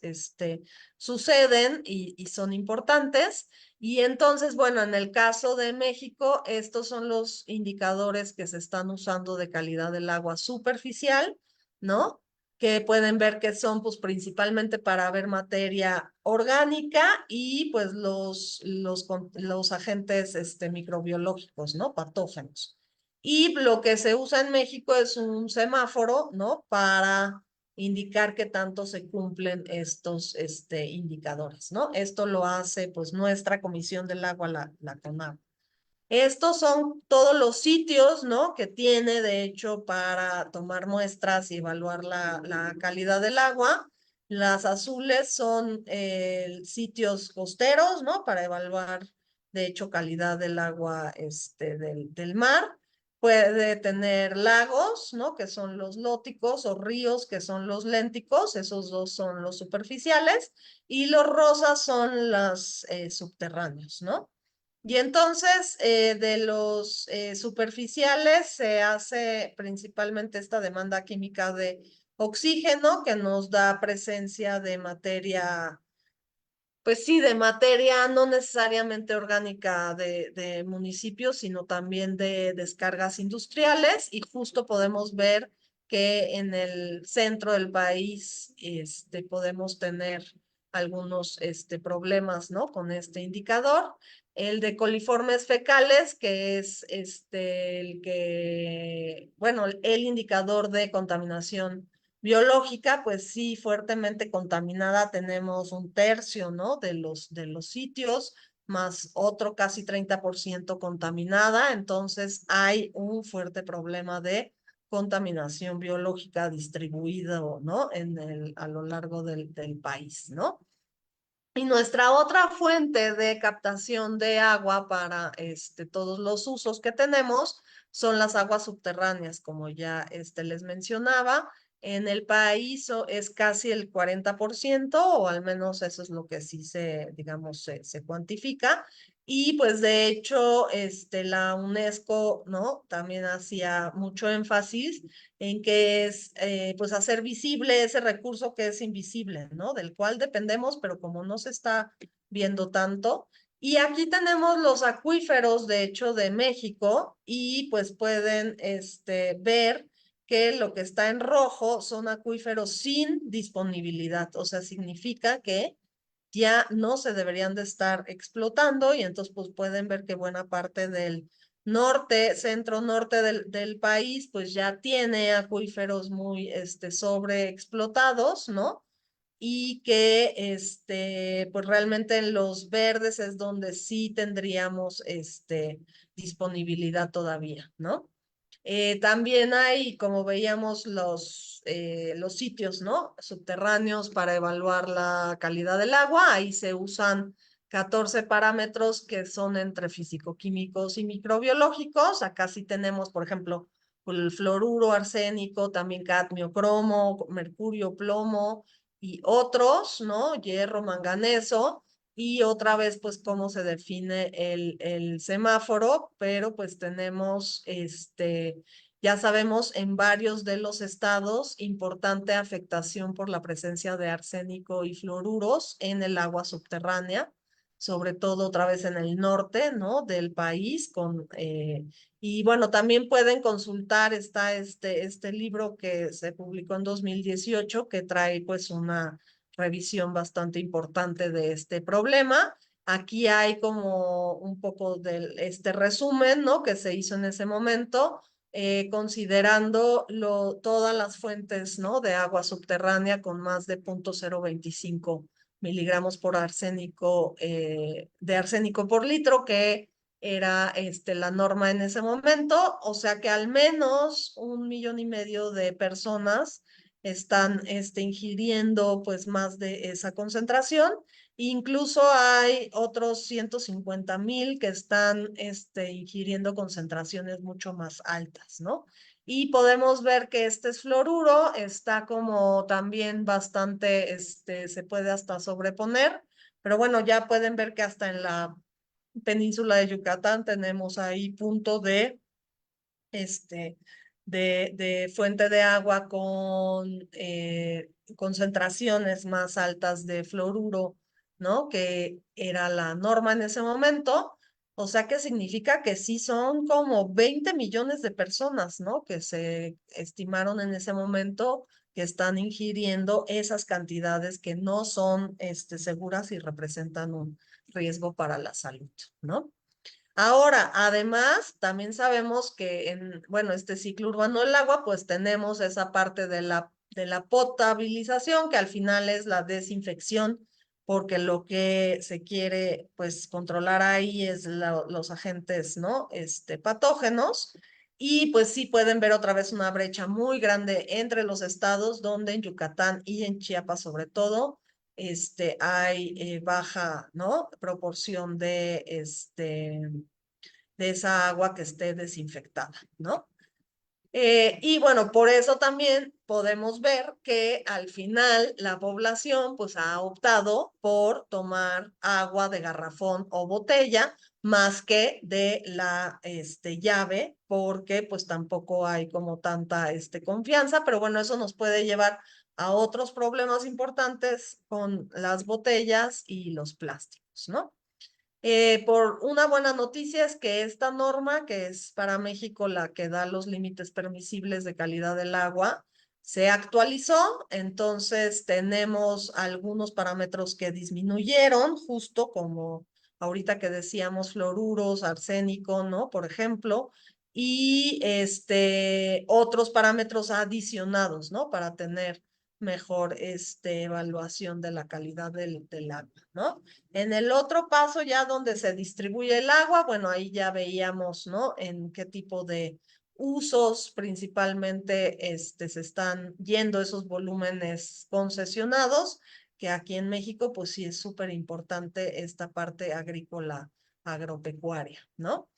suceden y son importantes. Y entonces, bueno, en el caso de México, estos son los indicadores que se están usando de calidad del agua superficial, ¿no? Que pueden ver que son pues principalmente para ver materia orgánica y pues los agentes microbiológicos, ¿no? Patógenos. Y lo que se usa en México es un semáforo, ¿no? Para indicar qué tanto se cumplen estos indicadores, ¿no? Esto lo hace pues nuestra Comisión del Agua, la CONAGUA. Estos son todos los sitios, ¿no? Que tiene, de hecho, para tomar muestras y evaluar la calidad del agua. Las azules son sitios costeros, ¿no? Para evaluar, de hecho, calidad del agua del mar. Puede tener lagos, ¿no? Que son los lóticos, o ríos, que son los lénticos. Esos dos son los superficiales. Y los rosas son los subterráneos, ¿no? Y entonces, de los superficiales se hace principalmente esta demanda química de oxígeno que nos da presencia de materia, pues sí, de materia no necesariamente orgánica de municipios, sino también de descargas industriales. Y justo podemos ver que en el centro del país podemos tener algunos problemas, ¿no? Con este indicador. El de coliformes fecales, que es el que, bueno, el indicador de contaminación biológica, pues sí, fuertemente contaminada, tenemos un tercio, ¿no? De los sitios, más otro casi 30% contaminada, entonces hay un fuerte problema de contaminación biológica distribuido, ¿no? A lo largo del país, ¿no? Y nuestra otra fuente de captación de agua para todos los usos que tenemos son las aguas subterráneas, como ya les mencionaba. En el país es casi el 40%, o al menos eso es lo que sí digamos, se cuantifica. Y pues de hecho, la UNESCO, ¿no? También hacía mucho énfasis en que es pues hacer visible ese recurso que es invisible, ¿no? Del cual dependemos, pero como no se está viendo tanto. Y aquí tenemos los acuíferos, de hecho, de México, y pues pueden ver que lo que está en rojo son acuíferos sin disponibilidad, o sea, significa que ya no se deberían de estar explotando y entonces pues pueden ver que buena parte del norte, centro norte del país pues ya tiene acuíferos muy sobreexplotados, ¿no? Y que pues realmente en los verdes es donde sí tendríamos disponibilidad todavía, ¿no? También hay, como veíamos, los sitios, ¿no? Subterráneos para evaluar la calidad del agua. Ahí se usan 14 parámetros que son entre físico-químicos y microbiológicos. Acá sí tenemos, por ejemplo, el fluoruro, arsénico, también cadmio, cromo, mercurio, plomo y otros, ¿no? Hierro, manganeso y otra vez, pues, cómo se define el semáforo, pero pues tenemos, ya sabemos, en varios de los estados, importante afectación por la presencia de arsénico y fluoruros en el agua subterránea, sobre todo otra vez en el norte, ¿no? Del país, y bueno, también pueden consultar, está este libro que se publicó en 2018, que trae pues una revisión bastante importante de este problema. Aquí hay como un poco de este resumen, ¿no? Que se hizo en ese momento, considerando todas las fuentes, ¿no? De agua subterránea con más de 0.025 miligramos por arsénico, de arsénico por litro, que era la norma en ese momento, o sea que al menos 1,5 millones de personas están ingiriendo pues más de esa concentración. Incluso hay otros 150,000 que están ingiriendo concentraciones mucho más altas, ¿no? Y podemos ver que este fluoruro está como también bastante, se puede hasta sobreponer, pero bueno, ya pueden ver que hasta en la península de Yucatán tenemos ahí punto este, de fuente de agua con concentraciones más altas de fluoruro, ¿no? Que era la norma en ese momento. O sea que significa que sí son como 20 millones de personas, ¿no? Que se estimaron en ese momento que están ingiriendo esas cantidades que no son seguras y representan un riesgo para la salud, ¿no? Ahora, además, también sabemos que en, bueno, este ciclo urbano del agua, pues tenemos esa parte de la potabilización, que al final es la desinfección, porque lo que se quiere, pues, controlar ahí es los agentes, ¿no? Patógenos. Y pues sí pueden ver otra vez una brecha muy grande entre los estados, donde en Yucatán y en Chiapas, sobre todo, hay baja, ¿no? Proporción de esa agua que esté desinfectada, ¿no? Y bueno, por eso también podemos ver que al final la población pues ha optado por tomar agua de garrafón o botella más que de la llave, porque pues tampoco hay como tanta confianza, pero bueno, eso nos puede llevar a otros problemas importantes con las botellas y los plásticos, ¿no? Por una buena noticia es que esta norma, que es para México la que da los límites permisibles de calidad del agua, se actualizó, entonces tenemos algunos parámetros que disminuyeron, justo como ahorita que decíamos fluoruros, arsénico, ¿no? Por ejemplo, y otros parámetros adicionados, ¿no? Para tener mejor evaluación de la calidad del agua, ¿no? En el otro paso, ya donde se distribuye el agua, bueno, ahí ya veíamos, ¿no? En qué tipo de usos principalmente se están yendo esos volúmenes concesionados, que aquí en México pues sí es súper importante esta parte agrícola agropecuaria, ¿no?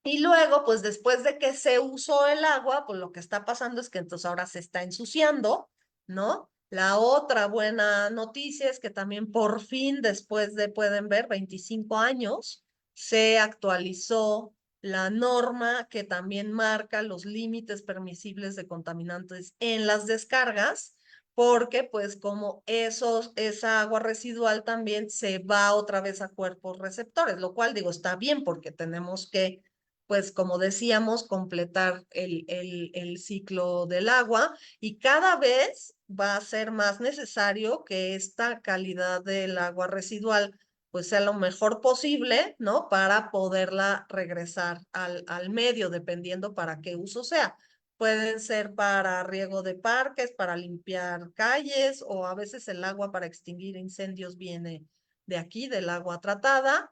Y luego, pues después de que se usó el agua, pues lo que está pasando es que entonces ahora se está ensuciando, ¿no? La otra buena noticia es que también por fin, después de, pueden ver, 25 años, se actualizó la norma que también marca los límites permisibles de contaminantes en las descargas, porque pues como esa agua residual también se va otra vez a cuerpos receptores, lo cual digo, está bien porque tenemos que pues como decíamos, completar el ciclo del agua y cada vez va a ser más necesario que esta calidad del agua residual pues sea lo mejor posible, ¿no? Para poderla regresar al medio, dependiendo para qué uso sea. Pueden ser para riego de parques, para limpiar calles o a veces el agua para extinguir incendios viene de aquí, del agua tratada.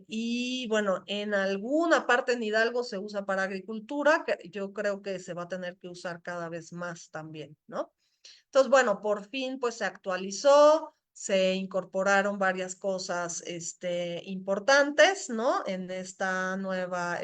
Y bueno, en alguna parte en Hidalgo se usa para agricultura, que yo creo que se va a tener que usar cada vez más también, ¿no? Entonces, bueno, por fin pues se actualizó, se incorporaron varias cosas importantes, ¿no? En esta nueva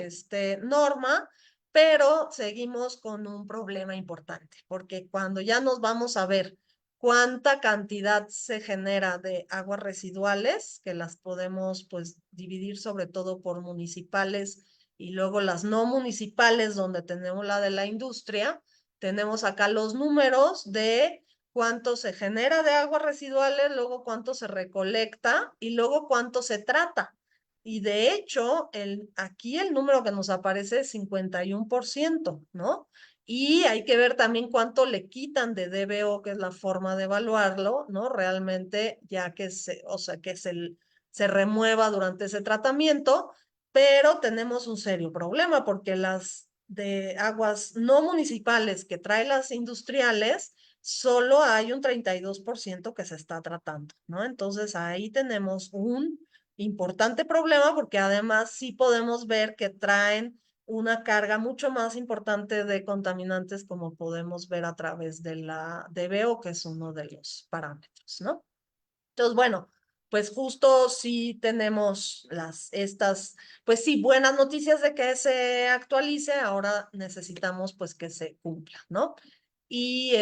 norma, pero seguimos con un problema importante, porque cuando ya nos vamos a ver cuánta cantidad se genera de aguas residuales, que las podemos pues dividir sobre todo por municipales y luego las no municipales, donde tenemos la de la industria, tenemos acá los números de cuánto se genera de aguas residuales, luego cuánto se recolecta y luego cuánto se trata. Y de hecho, aquí el número que nos aparece es 51%, ¿no? Y hay que ver también cuánto le quitan de DBO, que es la forma de evaluarlo, ¿no? Realmente, ya que o sea, que se remueva durante ese tratamiento, pero tenemos un serio problema porque las de aguas no municipales que trae las industriales, solo hay un 32% que se está tratando, ¿no? Entonces ahí tenemos un importante problema porque además sí podemos ver que traen una carga mucho más importante de contaminantes como podemos ver a través de la DBO, que es uno de los parámetros, ¿no? Entonces, bueno, pues justo sí tenemos pues sí, buenas noticias de que se actualice, ahora necesitamos pues que se cumpla, ¿no? Y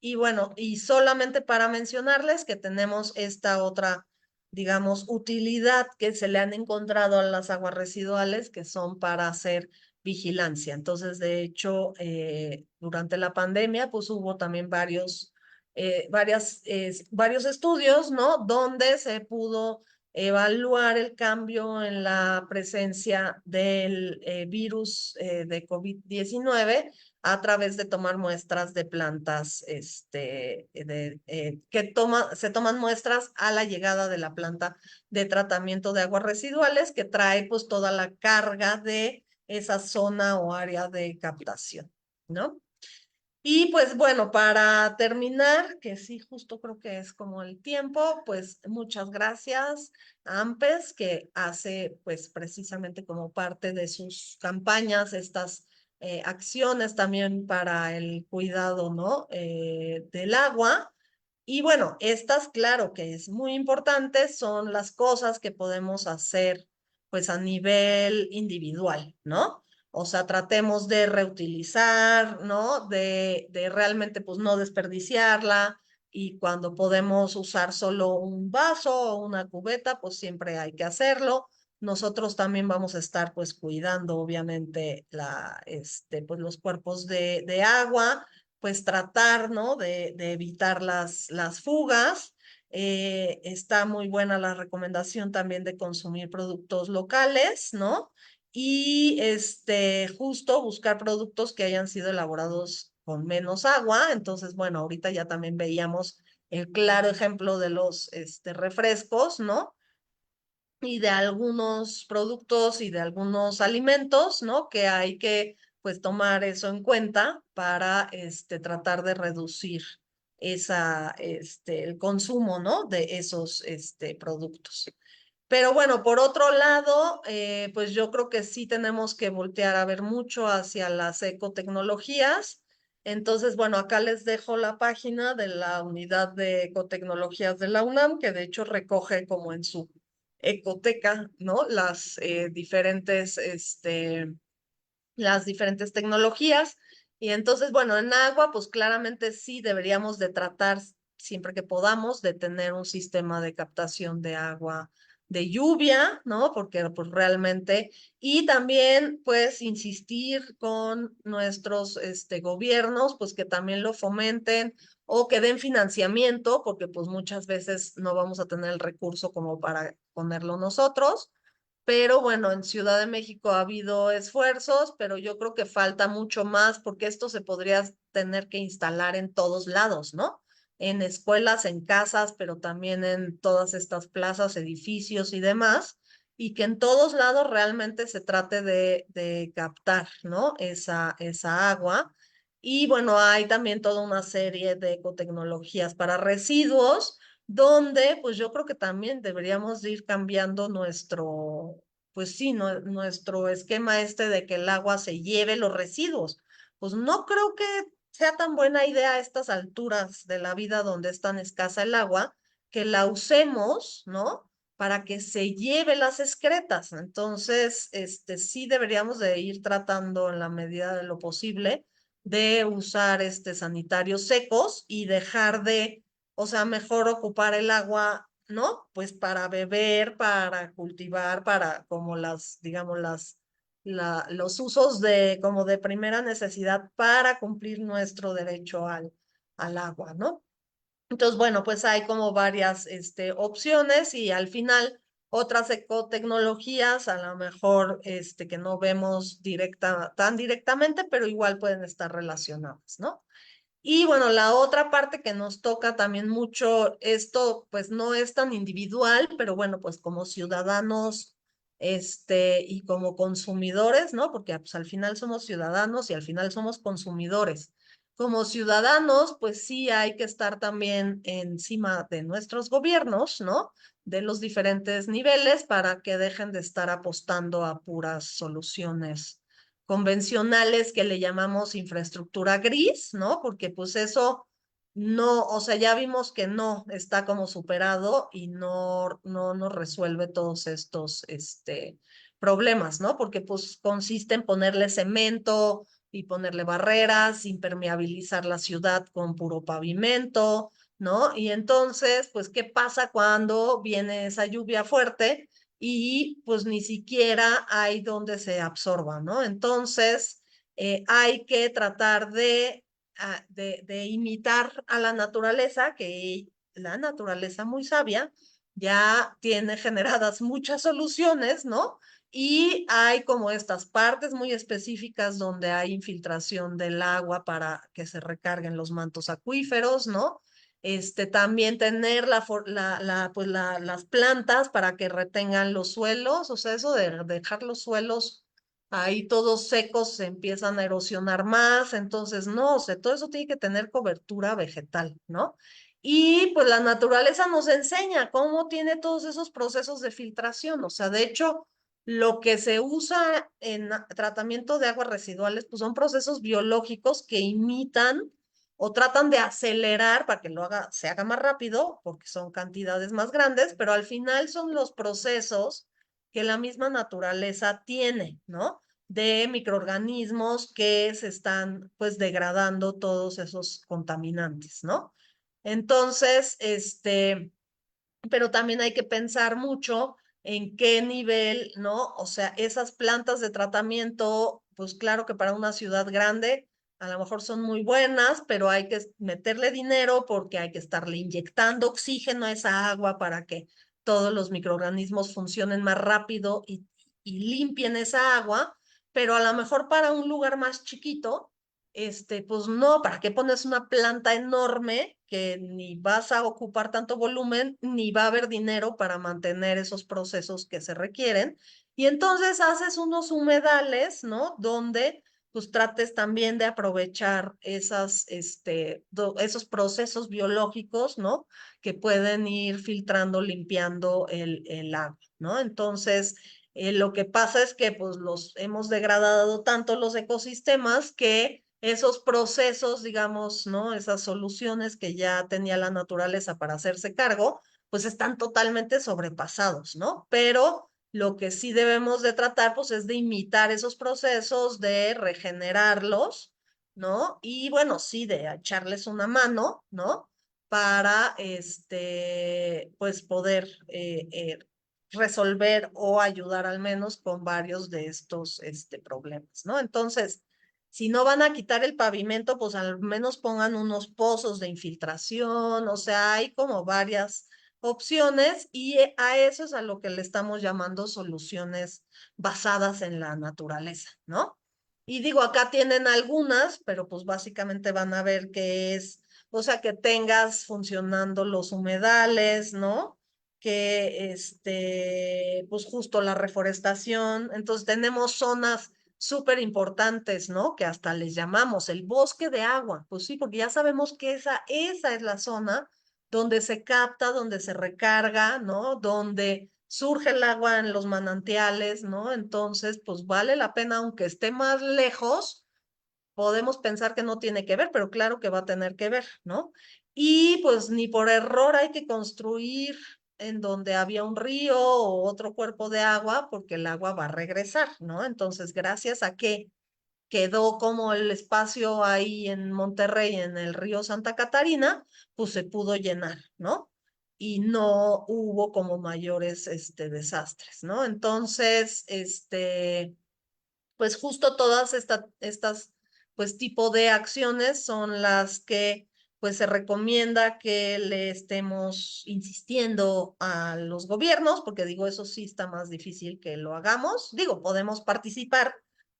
y bueno, y solamente para mencionarles que tenemos esta otra, digamos, utilidad que se le han encontrado a las aguas residuales, que son para hacer vigilancia. Entonces, de hecho, durante la pandemia, pues hubo también varios estudios, ¿no? Donde se pudo evaluar el cambio en la presencia del virus de COVID-19 a través de tomar muestras de plantas, se toman muestras a la llegada de la planta de tratamiento de aguas residuales que trae pues toda la carga de esa zona o área de captación, ¿no? Y pues bueno, para terminar, que sí, justo creo que es como el tiempo, pues muchas gracias a AMPES, que hace pues precisamente como parte de sus campañas estas acciones también para el cuidado, ¿no? Del agua. Y bueno, estas, claro que es muy importante, son las cosas que podemos hacer pues a nivel individual, ¿no? O sea, tratemos de reutilizar, ¿no? De realmente, pues, no desperdiciarla. Y cuando podemos usar solo un vaso o una cubeta, pues siempre hay que hacerlo. Nosotros también vamos a estar, pues, cuidando, obviamente, pues, los cuerpos de agua, pues, tratar, ¿no? De evitar las fugas. Está muy buena la recomendación también de consumir productos locales, ¿no? y justo buscar productos que hayan sido elaborados con menos agua. Entonces, bueno, ahorita ya también veíamos el claro ejemplo de los refrescos, ¿no? Y de algunos productos y de algunos alimentos, ¿no? Que hay que, pues, tomar eso en cuenta para, tratar de reducir el consumo, ¿no? De esos, productos. Pero bueno, por otro lado, pues yo creo que sí tenemos que voltear a ver mucho hacia las ecotecnologías. Entonces, bueno, acá les dejo la página de la unidad de ecotecnologías de la UNAM, que de hecho recoge como en su ecoteca, ¿no? Las diferentes tecnologías. Y entonces, bueno, en agua, pues claramente sí deberíamos de tratar siempre que podamos de tener un sistema de captación de agua de lluvia, ¿no? Porque pues realmente, y también pues insistir con nuestros gobiernos, pues que también lo fomenten o que den financiamiento, porque pues muchas veces no vamos a tener el recurso como para ponerlo nosotros. Pero bueno, en Ciudad de México ha habido esfuerzos, pero yo creo que falta mucho más porque esto se podría tener que instalar en todos lados, ¿no? En escuelas, en casas, pero también en todas estas plazas, edificios y demás, y que en todos lados realmente se trate de captar, ¿no? Esa agua. Y bueno, hay también toda una serie de ecotecnologías para residuos donde pues yo creo que también deberíamos ir cambiando pues sí, nuestro esquema de que el agua se lleve los residuos. Pues no creo que sea tan buena idea a estas alturas de la vida donde es tan escasa el agua, que la usemos, ¿no? Para que se lleve las excretas. Entonces, sí deberíamos de ir tratando en la medida de lo posible de usar sanitarios secos y dejar de, o sea, mejor ocupar el agua, ¿no? Pues para beber, para cultivar, para como digamos, los usos como de primera necesidad para cumplir nuestro derecho al agua, ¿no? Entonces, bueno, pues hay como varias opciones y al final otras ecotecnologías, a lo mejor que no vemos tan directamente, pero igual pueden estar relacionadas, ¿no? Y bueno, la otra parte que nos toca también mucho, esto pues no es tan individual, pero bueno, pues como ciudadanos, y como consumidores, ¿no? Porque pues al final somos ciudadanos y al final somos consumidores. Como ciudadanos, pues sí hay que estar también encima de nuestros gobiernos, ¿no? De los diferentes niveles para que dejen de estar apostando a puras soluciones convencionales que le llamamos infraestructura gris, ¿no? Porque pues eso no, o sea, ya vimos que no está como superado y no nos resuelve todos estos problemas, ¿no? Porque pues consiste en ponerle cemento y ponerle barreras, impermeabilizar la ciudad con puro pavimento, ¿no? Y entonces, pues, ¿qué pasa cuando viene esa lluvia fuerte? Y pues ni siquiera hay donde se absorba, ¿no? Entonces, hay que tratar de imitar a la naturaleza, que la naturaleza muy sabia ya tiene generadas muchas soluciones, ¿no? Y hay como estas partes muy específicas donde hay infiltración del agua para que se recarguen los mantos acuíferos, ¿no? También tener las plantas para que retengan los suelos, o sea, eso de dejar los suelos ahí todos secos se empiezan a erosionar más, entonces no, o sea, todo eso tiene que tener cobertura vegetal, ¿no? Y pues la naturaleza nos enseña cómo tiene todos esos procesos de filtración, o sea, de hecho, lo que se usa en tratamiento de aguas residuales, pues son procesos biológicos que imitan o tratan de acelerar para que se haga más rápido, porque son cantidades más grandes, pero al final son los procesos que la misma naturaleza tiene, ¿no? De microorganismos que se están pues degradando todos esos contaminantes, ¿no? Entonces, pero también hay que pensar mucho en qué nivel, ¿no? O sea, esas plantas de tratamiento, pues claro que para una ciudad grande a lo mejor son muy buenas, pero hay que meterle dinero porque hay que estarle inyectando oxígeno a esa agua para que todos los microorganismos funcionen más rápido y limpien esa agua, pero a lo mejor para un lugar más chiquito, pues no, ¿para qué pones una planta enorme que ni vas a ocupar tanto volumen, ni va a haber dinero para mantener esos procesos que se requieren? Y entonces haces unos humedales, ¿no? Donde pues trates también de aprovechar esos procesos biológicos, ¿no? Que pueden ir filtrando, limpiando el agua, ¿no? Entonces, lo que pasa es que pues los hemos degradado tanto los ecosistemas que esos procesos, digamos, ¿no? Esas soluciones que ya tenía la naturaleza para hacerse cargo, pues están totalmente sobrepasados, ¿no? Pero lo que sí debemos de tratar, pues, es de imitar esos procesos, de regenerarlos, ¿no? Y bueno, sí, de echarles una mano, ¿no? Para, pues, poder resolver o ayudar al menos con varios de estos, problemas, ¿no? Entonces, si no van a quitar el pavimento, pues al menos pongan unos pozos de infiltración, o sea, hay como varias opciones y a eso es a lo que le estamos llamando soluciones basadas en la naturaleza, ¿no? Y digo, acá tienen algunas, pero pues básicamente van a ver que es, o sea, que tengas funcionando los humedales, ¿no? Que pues justo la reforestación, entonces tenemos zonas súper importantes, ¿no? Que hasta les llamamos el bosque de agua, pues sí, porque ya sabemos que esa es la zona donde se capta, donde se recarga, ¿no? Donde surge el agua en los manantiales, ¿no? Entonces, pues vale la pena, aunque esté más lejos, podemos pensar que no tiene que ver, pero claro que va a tener que ver, ¿no? Y pues ni por error hay que construir en donde había un río o otro cuerpo de agua, porque el agua va a regresar, ¿no? Entonces, gracias a que quedó como el espacio ahí en Monterrey, en el río Santa Catarina, pues se pudo llenar, ¿no? Y no hubo como mayores, desastres, ¿no? Entonces, pues justo todas estas, pues tipo de acciones son las que pues se recomienda que le estemos insistiendo a los gobiernos, porque digo, eso sí está más difícil que lo hagamos. Digo, podemos participar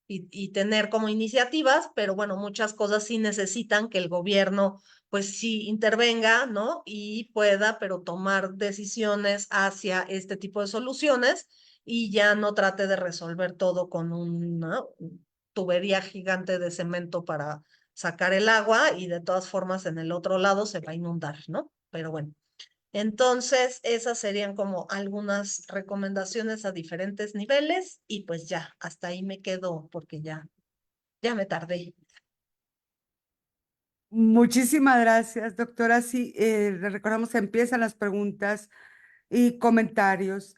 y tener como iniciativas, pero bueno, muchas cosas sí necesitan que el gobierno pues sí intervenga, ¿no? Y pueda, pero tomar decisiones hacia este tipo de soluciones y ya no trate de resolver todo con una tubería gigante de cemento para sacar el agua y de todas formas en el otro lado se va a inundar, ¿no? Pero bueno, entonces esas serían como algunas recomendaciones a diferentes niveles y pues ya, hasta ahí me quedo porque ya me tardé. Muchísimas gracias, doctora. Sí, le recordamos que empiezan las preguntas y comentarios.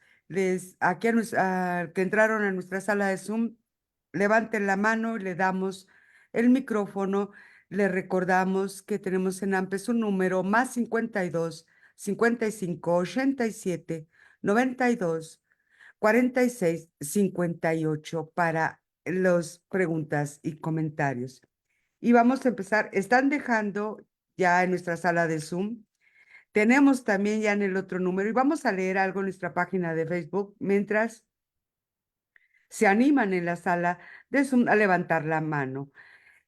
Aquí que entraron a nuestra sala de Zoom, levanten la mano y le damos el micrófono. Le recordamos que tenemos en AMPES un número más 52 55 87 92 46 58 para las preguntas y comentarios. Y vamos a empezar. Están dejando ya en nuestra sala de Zoom. Tenemos también ya en el otro número y vamos a leer algo en nuestra página de Facebook mientras se animan en la sala de Zoom a levantar la mano.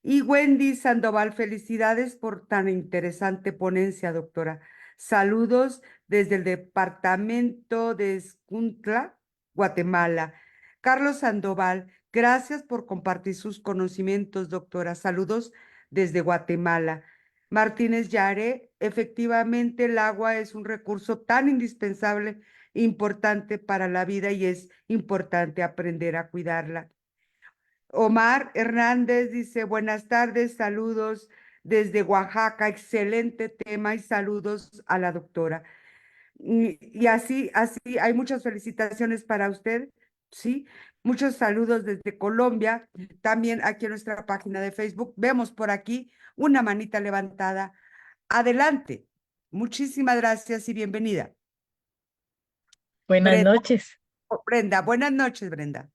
Y Wendy Sandoval, felicidades por tan interesante ponencia, doctora. Saludos desde el departamento de Escuintla, Guatemala. Carlos Sandoval, gracias por compartir sus conocimientos, doctora. Saludos desde Guatemala. Martínez Yare, efectivamente el agua es un recurso tan indispensable, importante para la vida y es importante aprender a cuidarla. Omar Hernández dice, buenas tardes, saludos desde Oaxaca, excelente tema y saludos a la doctora. Y así, hay muchas felicitaciones para usted, ¿sí? Muchos saludos desde Colombia, también aquí en nuestra página de Facebook. Vemos por aquí una manita levantada. Adelante. Muchísimas gracias y bienvenida. Buenas Brenda, noches, Brenda, buenas noches, Brenda.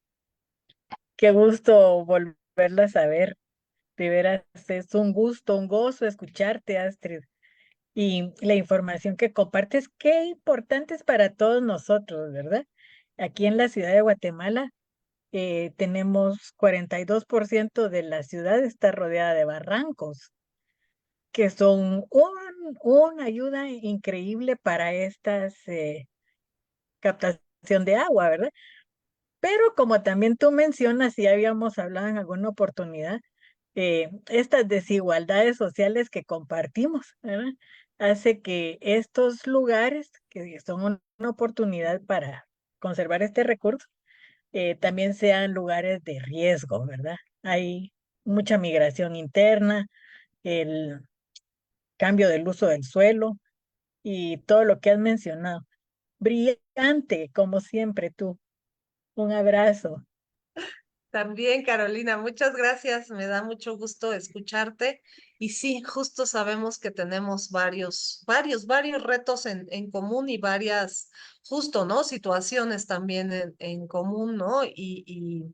qué gusto volverla a saber. De veras, es un gusto, un gozo escucharte, Astrid. Y la información que compartes, qué importante es para todos nosotros, ¿verdad? Aquí en la ciudad de Guatemala tenemos 42% de la ciudad está rodeada de barrancos, que son una ayuda increíble para estas captación de agua, ¿verdad? Pero como también tú mencionas, y ya habíamos hablado en alguna oportunidad, estas desigualdades sociales que compartimos, ¿verdad? Hace que estos lugares, que son una oportunidad para conservar este recurso, también sean lugares de riesgo, ¿verdad? Hay mucha migración interna, el cambio del uso del suelo y todo lo que has mencionado. Brillante, como siempre tú. Un abrazo. También, Carolina, muchas gracias. Me da mucho gusto escucharte. Y sí, justo sabemos que tenemos varios retos en común y varias, justo, ¿no? Situaciones también en común, ¿no? Y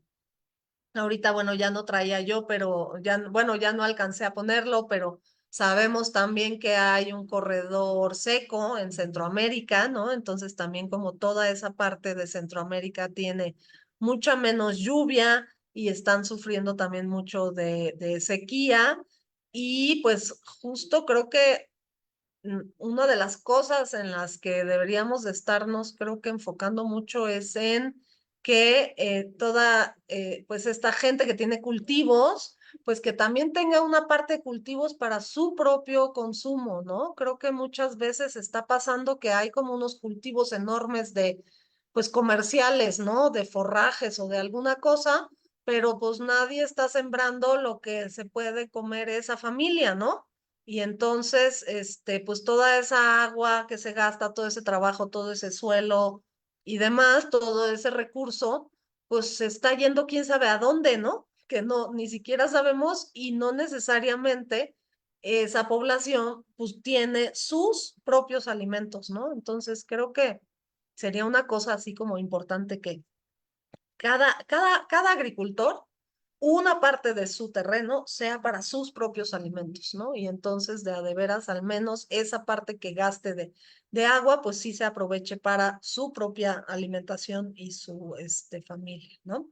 ahorita, bueno, ya no traía yo, pero ya, bueno, ya no alcancé a ponerlo, pero sabemos también que hay un corredor seco en Centroamérica, ¿no? Entonces también como toda esa parte de Centroamérica tiene mucha menos lluvia y están sufriendo también mucho de sequía. Y pues justo creo que una de las cosas en las que deberíamos de estarnos, creo que enfocando mucho es en que toda, pues esta gente que tiene cultivos, pues que también tenga una parte de cultivos para su propio consumo, ¿no? Creo que muchas veces está pasando que hay como unos cultivos enormes de, pues comerciales, ¿no? De forrajes o de alguna cosa, pero pues nadie está sembrando lo que se puede comer esa familia, ¿no? Y entonces, pues toda esa agua que se gasta, todo ese trabajo, todo ese suelo y demás, todo ese recurso, pues se está yendo quién sabe a dónde, ¿no? Que no, ni siquiera sabemos y no necesariamente esa población pues tiene sus propios alimentos, ¿no? Entonces creo que sería una cosa así como importante que cada agricultor, una parte de su terreno sea para sus propios alimentos, ¿no? Y entonces de veras, al menos esa parte que gaste de agua, pues sí se aproveche para su propia alimentación y su familia, ¿no?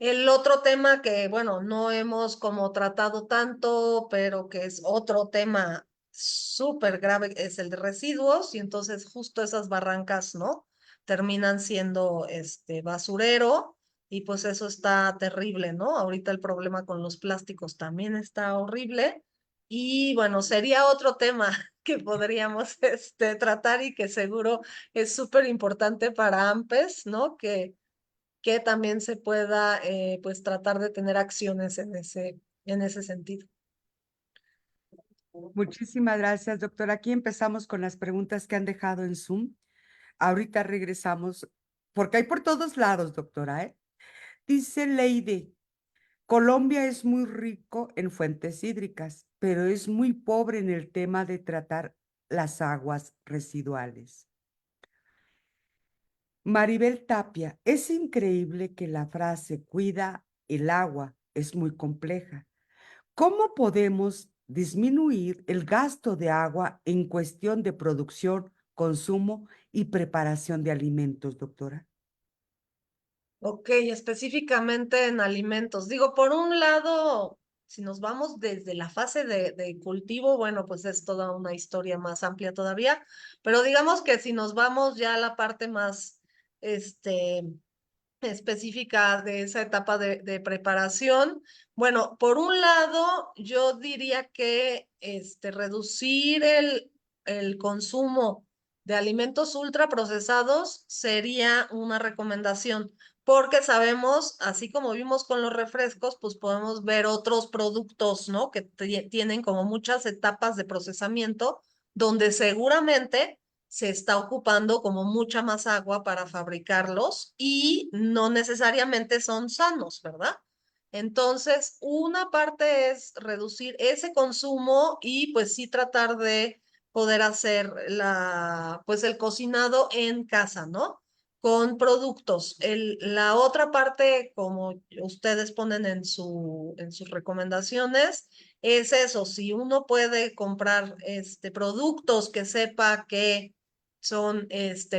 El otro tema que, bueno, no hemos como tratado tanto, pero que es otro tema súper grave, es el de residuos, y entonces justo esas barrancas, ¿no? Terminan siendo basurero, y pues eso está terrible, ¿no? Ahorita el problema con los plásticos también está horrible, y bueno, sería otro tema que podríamos tratar y que seguro es súper importante para AMPES, ¿no? Que también se pueda pues tratar de tener acciones en ese sentido. Muchísimas gracias, doctora. Aquí empezamos con las preguntas que han dejado en Zoom. Ahorita regresamos, porque hay por todos lados, doctora, ¿eh? Dice Leide, Colombia es muy rico en fuentes hídricas, pero es muy pobre en el tema de tratar las aguas residuales. Maribel Tapia, es increíble que la frase cuida el agua es muy compleja. ¿Cómo podemos disminuir el gasto de agua en cuestión de producción, consumo y preparación de alimentos, doctora? Ok, específicamente en alimentos. Digo, por un lado, si nos vamos desde la fase de cultivo, bueno, pues es toda una historia más amplia todavía, pero digamos que si nos vamos ya a la parte más, específica de esa etapa de preparación. Bueno, por un lado, yo diría que reducir el consumo de alimentos ultraprocesados sería una recomendación, porque sabemos, así como vimos con los refrescos, pues podemos ver otros productos, ¿no? Que tienen como muchas etapas de procesamiento, donde seguramente se está ocupando como mucha más agua para fabricarlos y no necesariamente son sanos, ¿verdad? Entonces, una parte es reducir ese consumo y pues sí tratar de poder hacer pues el cocinado en casa, ¿no? Con productos. La otra parte, como ustedes ponen en sus recomendaciones, es eso, si uno puede comprar productos que sepa que son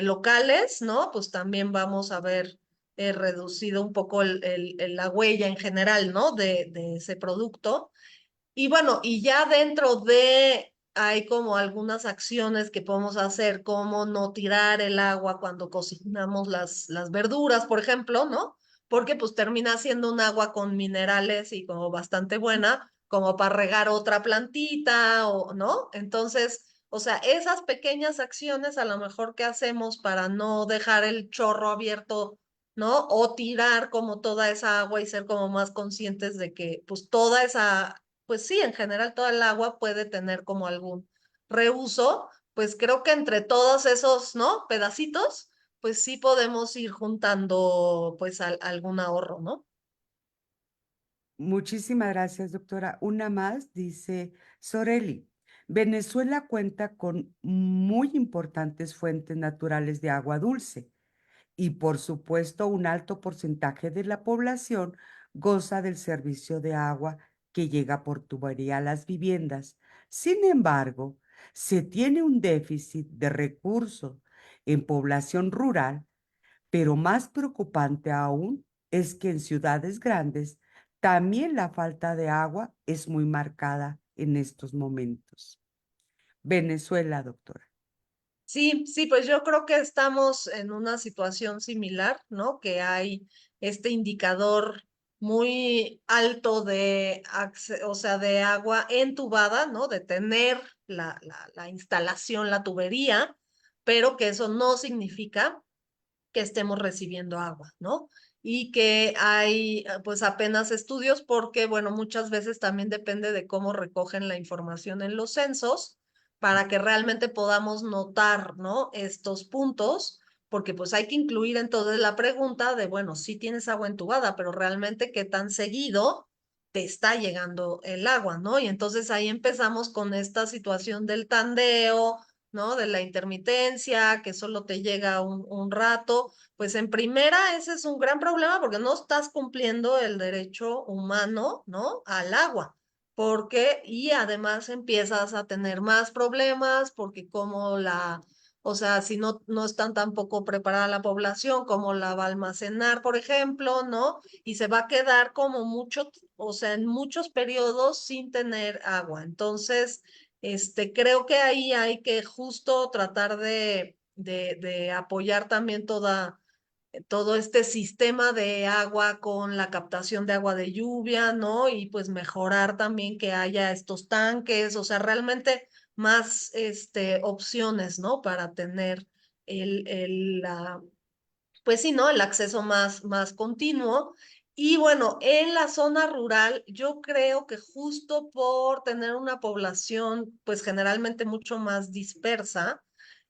locales, ¿no? Pues también vamos a ver reducido un poco la huella en general, ¿no? De ese producto. Y bueno, y ya dentro de, hay como algunas acciones que podemos hacer, como no tirar el agua cuando cocinamos las verduras, por ejemplo, ¿no? Porque pues termina siendo un agua con minerales y como bastante buena, como para regar otra plantita, o, ¿no? Entonces, o sea, esas pequeñas acciones a lo mejor que hacemos para no dejar el chorro abierto, ¿no? O tirar como toda esa agua y ser como más conscientes de que pues toda esa, pues sí, en general toda el agua puede tener como algún reuso, pues creo que entre todos esos, ¿no? Pedacitos, pues sí podemos ir juntando pues algún ahorro, ¿no? Muchísimas gracias, doctora. Una más, dice Soreli. Venezuela cuenta con muy importantes fuentes naturales de agua dulce y, por supuesto, un alto porcentaje de la población goza del servicio de agua que llega por tubería a las viviendas. Sin embargo, se tiene un déficit de recursos en población rural, pero más preocupante aún es que en ciudades grandes también la falta de agua es muy marcada en estos momentos. Venezuela, doctora. Sí, sí, pues yo creo que estamos en una situación similar, ¿no? Que hay este indicador muy alto de, o sea, de agua entubada, ¿no? De tener la instalación, la tubería, pero que eso no significa que estemos recibiendo agua, ¿no? Y que hay pues apenas estudios porque, bueno, muchas veces también depende de cómo recogen la información en los censos para que realmente podamos notar, ¿no? Estos puntos, porque pues hay que incluir entonces la pregunta de, bueno, sí tienes agua entubada, pero realmente qué tan seguido te está llegando el agua, ¿no? Y entonces ahí empezamos con esta situación del tandeo, ¿no? De la intermitencia, que solo te llega un rato, pues en primera ese es un gran problema porque no estás cumpliendo el derecho humano, ¿no? Al agua, porque, y además empiezas a tener más problemas porque como la, o sea, si no están tampoco preparada la población, cómo la va a almacenar, por ejemplo, ¿no? Y se va a quedar como mucho, o sea, en muchos periodos sin tener agua. Entonces, creo que ahí hay que justo tratar de apoyar también todo este sistema de agua con la captación de agua de lluvia, ¿no? Y pues mejorar también que haya estos tanques, o sea, realmente más opciones, ¿no? Para tener pues sí, ¿no? El acceso más continuo. Y bueno, en la zona rural, yo creo que justo por tener una población, pues generalmente mucho más dispersa,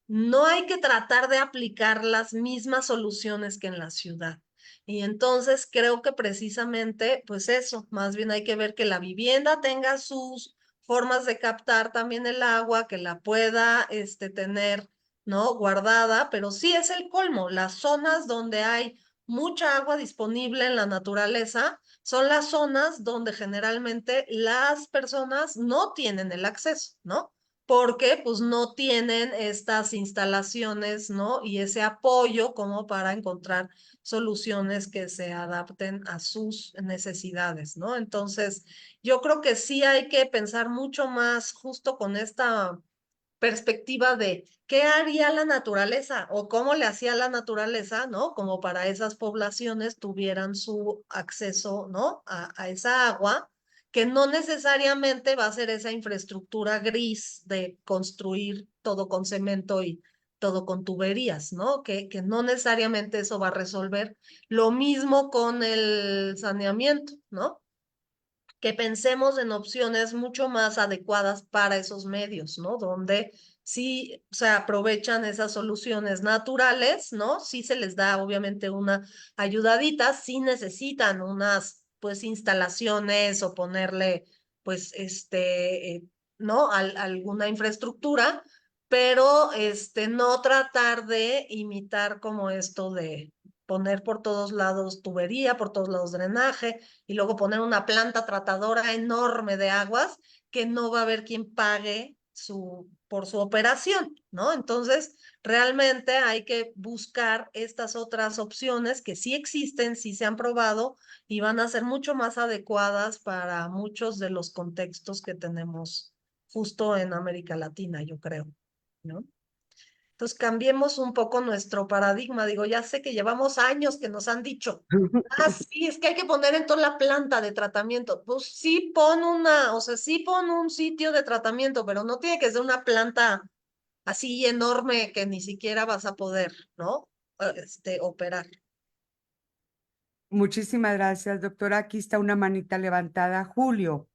no hay que tratar de aplicar las mismas soluciones que en la ciudad. Y entonces creo que precisamente, pues eso, más bien hay que ver que la vivienda tenga sus formas de captar también el agua, que la pueda tener, ¿no? Guardada, pero sí es el colmo. Las zonas donde hay mucha agua disponible en la naturaleza son las zonas donde generalmente las personas no tienen el acceso, ¿no? Porque pues no tienen estas instalaciones, ¿no? Y ese apoyo como para encontrar soluciones que se adapten a sus necesidades, ¿no? Entonces, yo creo que sí hay que pensar mucho más justo con esta perspectiva de qué haría la naturaleza o cómo le hacía la naturaleza, ¿no? Como para esas poblaciones tuvieran su acceso, ¿no? A esa agua, que no necesariamente va a ser esa infraestructura gris de construir todo con cemento y todo con tuberías, ¿no? Que no necesariamente eso va a resolver. Lo mismo con el saneamiento, ¿no? Que pensemos en opciones mucho más adecuadas para esos medios, ¿no? Donde sí se aprovechan esas soluciones naturales, ¿no? Sí se les da obviamente una ayudadita, sí necesitan unas pues instalaciones o ponerle pues ¿no? Alguna infraestructura, pero no tratar de imitar como esto de poner por todos lados tubería, por todos lados drenaje, y luego poner una planta tratadora enorme de aguas que no va a haber quien pague por su operación, ¿no? Entonces, realmente hay que buscar estas otras opciones que sí existen, sí se han probado y van a ser mucho más adecuadas para muchos de los contextos que tenemos justo en América Latina, yo creo, ¿no? Entonces, cambiemos un poco nuestro paradigma. Digo, ya sé que llevamos años que nos han dicho, ah, sí, es que hay que poner en toda la planta de tratamiento. Pues sí, pon una, o sea, sí pon un sitio de tratamiento, pero no tiene que ser una planta así enorme que ni siquiera vas a poder, ¿no? Operar. Muchísimas gracias, doctora. Aquí está una manita levantada. Julio,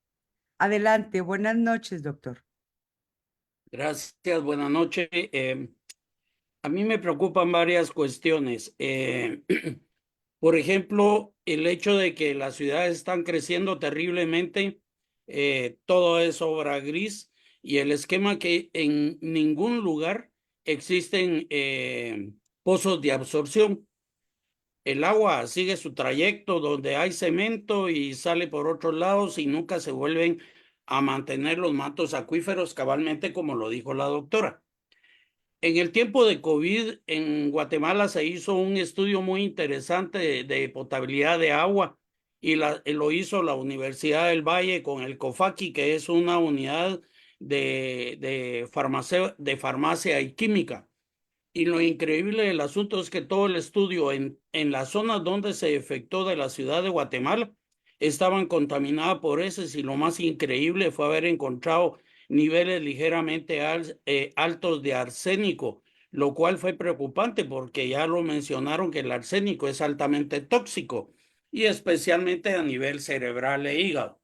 adelante. Buenas noches, doctor. Gracias, buenas noches. A mí me preocupan varias cuestiones. Por ejemplo, el hecho de que las ciudades están creciendo terriblemente, todo es obra gris y el esquema que en ningún lugar existen pozos de absorción. El agua sigue su trayecto donde hay cemento y sale por otros lados y nunca se vuelven a mantener los mantos acuíferos cabalmente como lo dijo la doctora. En el tiempo de COVID, en Guatemala se hizo un estudio muy interesante de potabilidad de agua y lo hizo la Universidad del Valle con el COFAQui, que es una unidad de farmacia y química. Y lo increíble del asunto es que todo el estudio en las zonas donde se efectuó de la ciudad de Guatemala estaban contaminadas por heces y lo más increíble fue haber encontrado niveles ligeramente altos de arsénico, lo cual fue preocupante porque ya lo mencionaron que el arsénico es altamente tóxico y especialmente a nivel cerebral e hígado.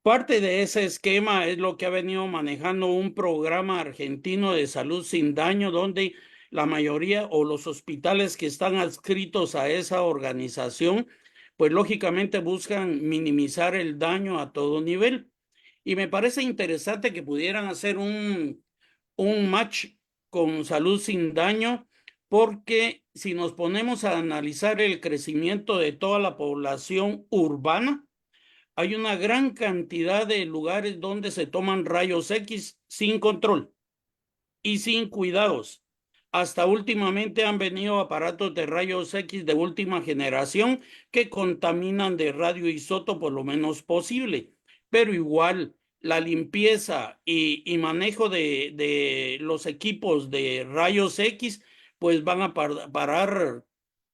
Parte de ese esquema es lo que ha venido manejando un programa argentino de salud sin daño, donde la mayoría o los hospitales que están adscritos a esa organización, pues lógicamente buscan minimizar el daño a todo nivel. Y me parece interesante que pudieran hacer un match con salud sin daño, porque si nos ponemos a analizar el crecimiento de toda la población urbana, hay una gran cantidad de lugares donde se toman rayos X sin control y sin cuidados. Hasta últimamente han venido aparatos de rayos X de última generación que contaminan de radioisótopo lo menos posible, pero igual la limpieza y manejo de los equipos de rayos X pues van a parar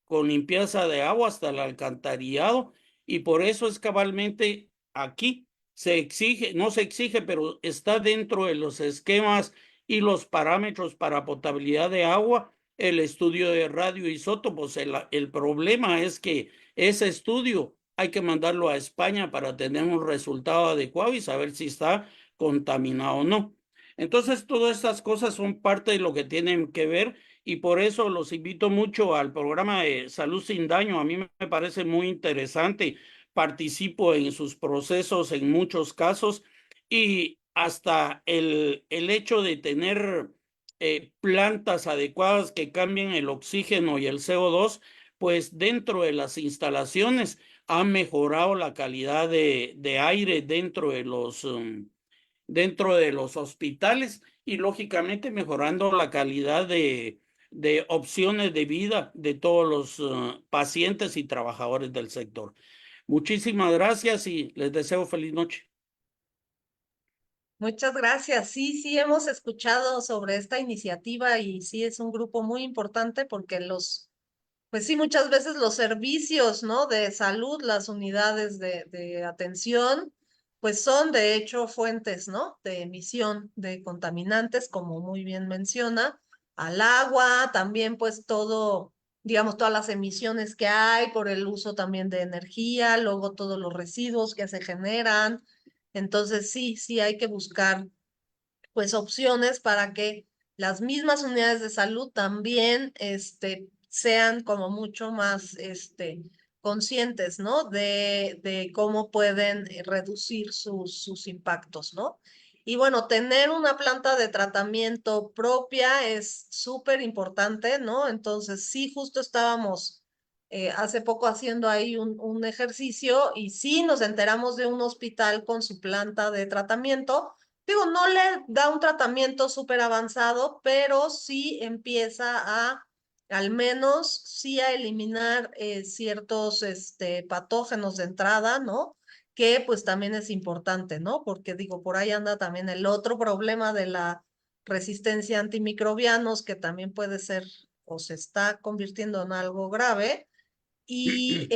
con limpieza de agua hasta el alcantarillado y por eso es cabalmente aquí se exige, no se exige, pero está dentro de los esquemas y los parámetros para potabilidad de agua, el estudio de radioisótopos. El problema es que ese estudio hay que mandarlo a España para tener un resultado adecuado y saber si está contaminado o no. Entonces, todas estas cosas son parte de lo que tienen que ver y por eso los invito mucho al programa de Salud Sin Daño. A mí me parece muy interesante. Participo en sus procesos en muchos casos y hasta el hecho de tener plantas adecuadas que cambien el oxígeno y el CO2, pues dentro de las instalaciones ha mejorado la calidad de aire dentro de los hospitales y lógicamente mejorando la calidad de opciones de vida de todos los pacientes y trabajadores del sector. Muchísimas gracias y les deseo feliz noche. Muchas gracias. Sí, sí, hemos escuchado sobre esta iniciativa y sí es un grupo muy importante porque pues sí, muchas veces los servicios, ¿no? De salud, las unidades de atención, pues son de hecho fuentes, ¿no? De emisión de contaminantes, como muy bien menciona, al agua, también pues todo, digamos, todas las emisiones que hay por el uso también de energía, luego todos los residuos que se generan. Entonces sí, sí hay que buscar pues opciones para que las mismas unidades de salud también sean como mucho más conscientes, ¿no? De cómo pueden reducir sus impactos, ¿no? Y bueno, tener una planta de tratamiento propia es súper importante, ¿no? Entonces, sí, justo estábamos hace poco haciendo ahí un ejercicio y sí nos enteramos de un hospital con su planta de tratamiento, digo, no le da un tratamiento súper avanzado, pero sí empieza al menos, sí a eliminar ciertos patógenos de entrada, ¿no? Que pues también es importante, ¿no? Porque digo, por ahí anda también el otro problema de la resistencia a antimicrobianos, que también puede ser o se está convirtiendo en algo grave y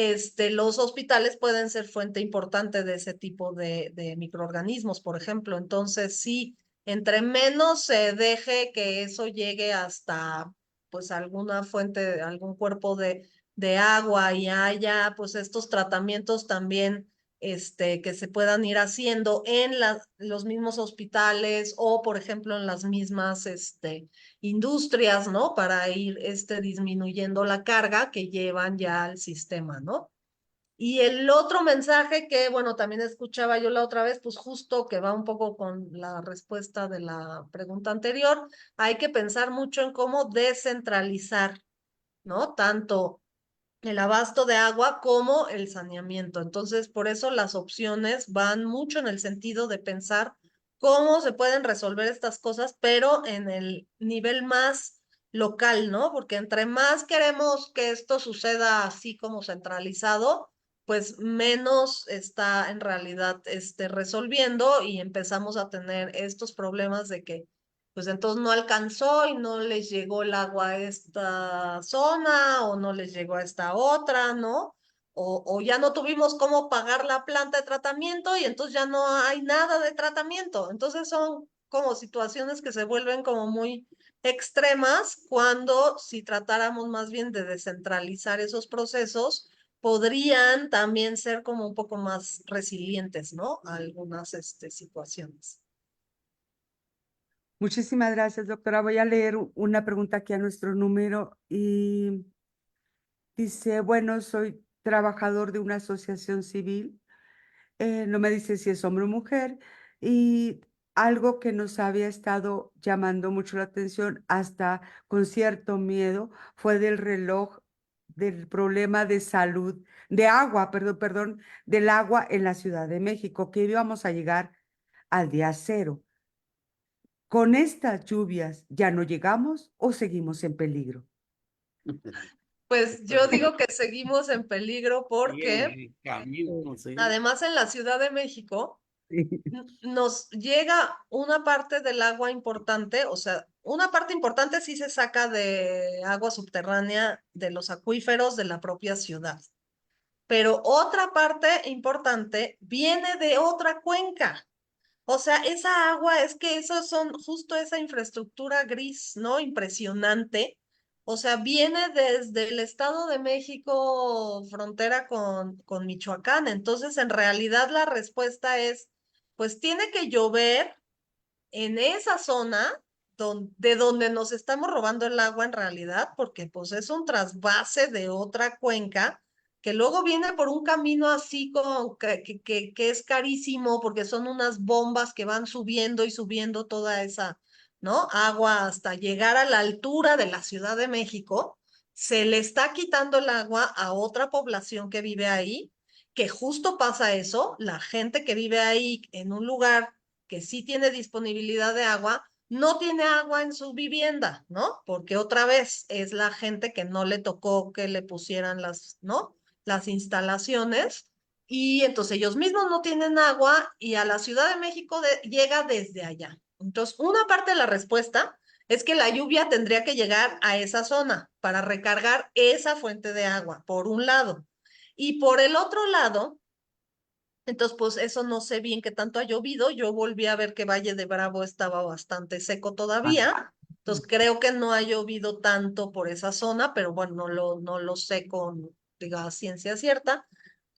los hospitales pueden ser fuente importante de ese tipo de microorganismos, por ejemplo. Entonces, sí, entre menos se deje que eso llegue hasta pues alguna fuente, algún cuerpo de agua y haya pues estos tratamientos también que se puedan ir haciendo en los mismos hospitales o, por ejemplo, en las mismas industrias, ¿no? Para ir disminuyendo la carga que llevan ya al sistema, ¿no? Y el otro mensaje que, bueno, también escuchaba yo la otra vez, pues justo que va un poco con la respuesta de la pregunta anterior, hay que pensar mucho en cómo descentralizar, ¿no? Tanto el abasto de agua como el saneamiento. Entonces, por eso las opciones van mucho en el sentido de pensar cómo se pueden resolver estas cosas, pero en el nivel más local, ¿no? Porque entre más queremos que esto suceda así como centralizado, pues menos está en realidad resolviendo y empezamos a tener estos problemas de que pues entonces no alcanzó y no les llegó el agua a esta zona o no les llegó a esta otra, ¿no? O ya no tuvimos cómo pagar la planta de tratamiento y entonces ya no hay nada de tratamiento. Entonces son como situaciones que se vuelven como muy extremas cuando si tratáramos más bien de descentralizar esos procesos, podrían también ser como un poco más resilientes, ¿no? A algunas situaciones. Muchísimas gracias, doctora. Voy a leer una pregunta aquí a nuestro número y dice, bueno, soy trabajador de una asociación civil. No me dice si es hombre o mujer, y algo que nos había estado llamando mucho la atención, hasta con cierto miedo, fue del reloj, del problema de salud, de agua, perdón, del agua en la Ciudad de México, que íbamos a llegar al día cero. ¿Con estas lluvias ya no llegamos o seguimos en peligro? Pues yo digo que seguimos en peligro Y en porque el camino, sí. además en la Ciudad de México nos llega una parte del agua importante, o sea, una parte importante sí se saca de agua subterránea de los acuíferos de la propia ciudad, pero otra parte importante viene de otra cuenca. O sea, esa agua es que esos son justo esa infraestructura gris, ¿no? Impresionante. O sea, viene desde el Estado de México, frontera con Michoacán. Entonces, en realidad la respuesta es, pues tiene que llover en esa zona de donde nos estamos robando el agua en realidad, porque pues es un trasvase de otra cuenca que luego viene por un camino así como que es carísimo porque son unas bombas que van subiendo y subiendo toda esa, ¿no? Agua hasta llegar a la altura de la Ciudad de México. Se le está quitando el agua a otra población que vive ahí, que justo pasa eso, la gente que vive ahí en un lugar que sí tiene disponibilidad de agua, no tiene agua en su vivienda, ¿no? Porque otra vez es la gente que no le tocó que le pusieran ¿no? Las instalaciones y entonces ellos mismos no tienen agua y a la Ciudad de México llega desde allá. Entonces, una parte de la respuesta es que la lluvia tendría que llegar a esa zona para recargar esa fuente de agua, por un lado. Y por el otro lado, entonces, pues eso no sé bien qué tanto ha llovido. Yo volví a ver que Valle de Bravo estaba bastante seco Ah, todavía. Entonces, creo que no ha llovido tanto por esa zona, pero bueno, no lo sé con, diga, ciencia cierta.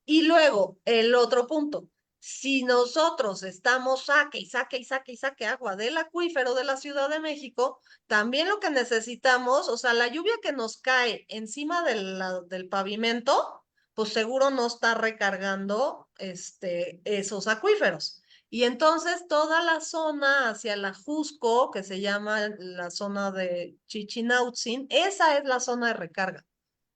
Y luego, el otro punto. Si nosotros estamos saque y saque y saque y saque agua del acuífero de la Ciudad de México, también lo que necesitamos, o sea, la lluvia que nos cae encima del pavimento, pues seguro no está recargando esos acuíferos. Y entonces toda la zona hacia la Jusco, que se llama la zona de Chichinautzin, esa es la zona de recarga.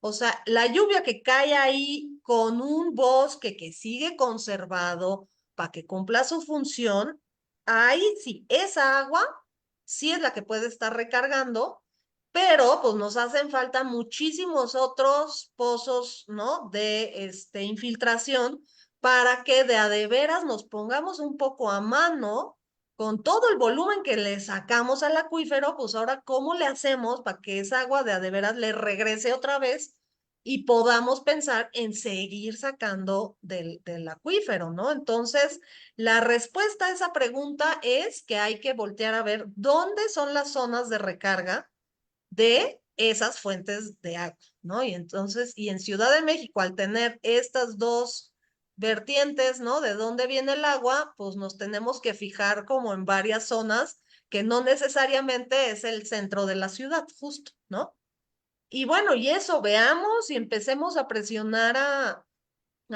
O sea, la lluvia que cae ahí con un bosque que sigue conservado para que cumpla su función, ahí sí, esa agua sí es la que puede estar recargando, pero pues nos hacen falta muchísimos otros pozos, ¿no? De infiltración para que de veras nos pongamos un poco a mano con todo el volumen que le sacamos al acuífero, pues ahora cómo le hacemos para que esa agua de veras le regrese otra vez y podamos pensar en seguir sacando del acuífero, ¿no? Entonces, la respuesta a esa pregunta es que hay que voltear a ver dónde son las zonas de recarga de esas fuentes de agua, ¿no? Y entonces, y en Ciudad de México, al tener estas dos vertientes, ¿no? De dónde viene el agua, pues nos tenemos que fijar como en varias zonas que no necesariamente es el centro de la ciudad, justo, ¿no? Y bueno, y eso, veamos y empecemos a presionar a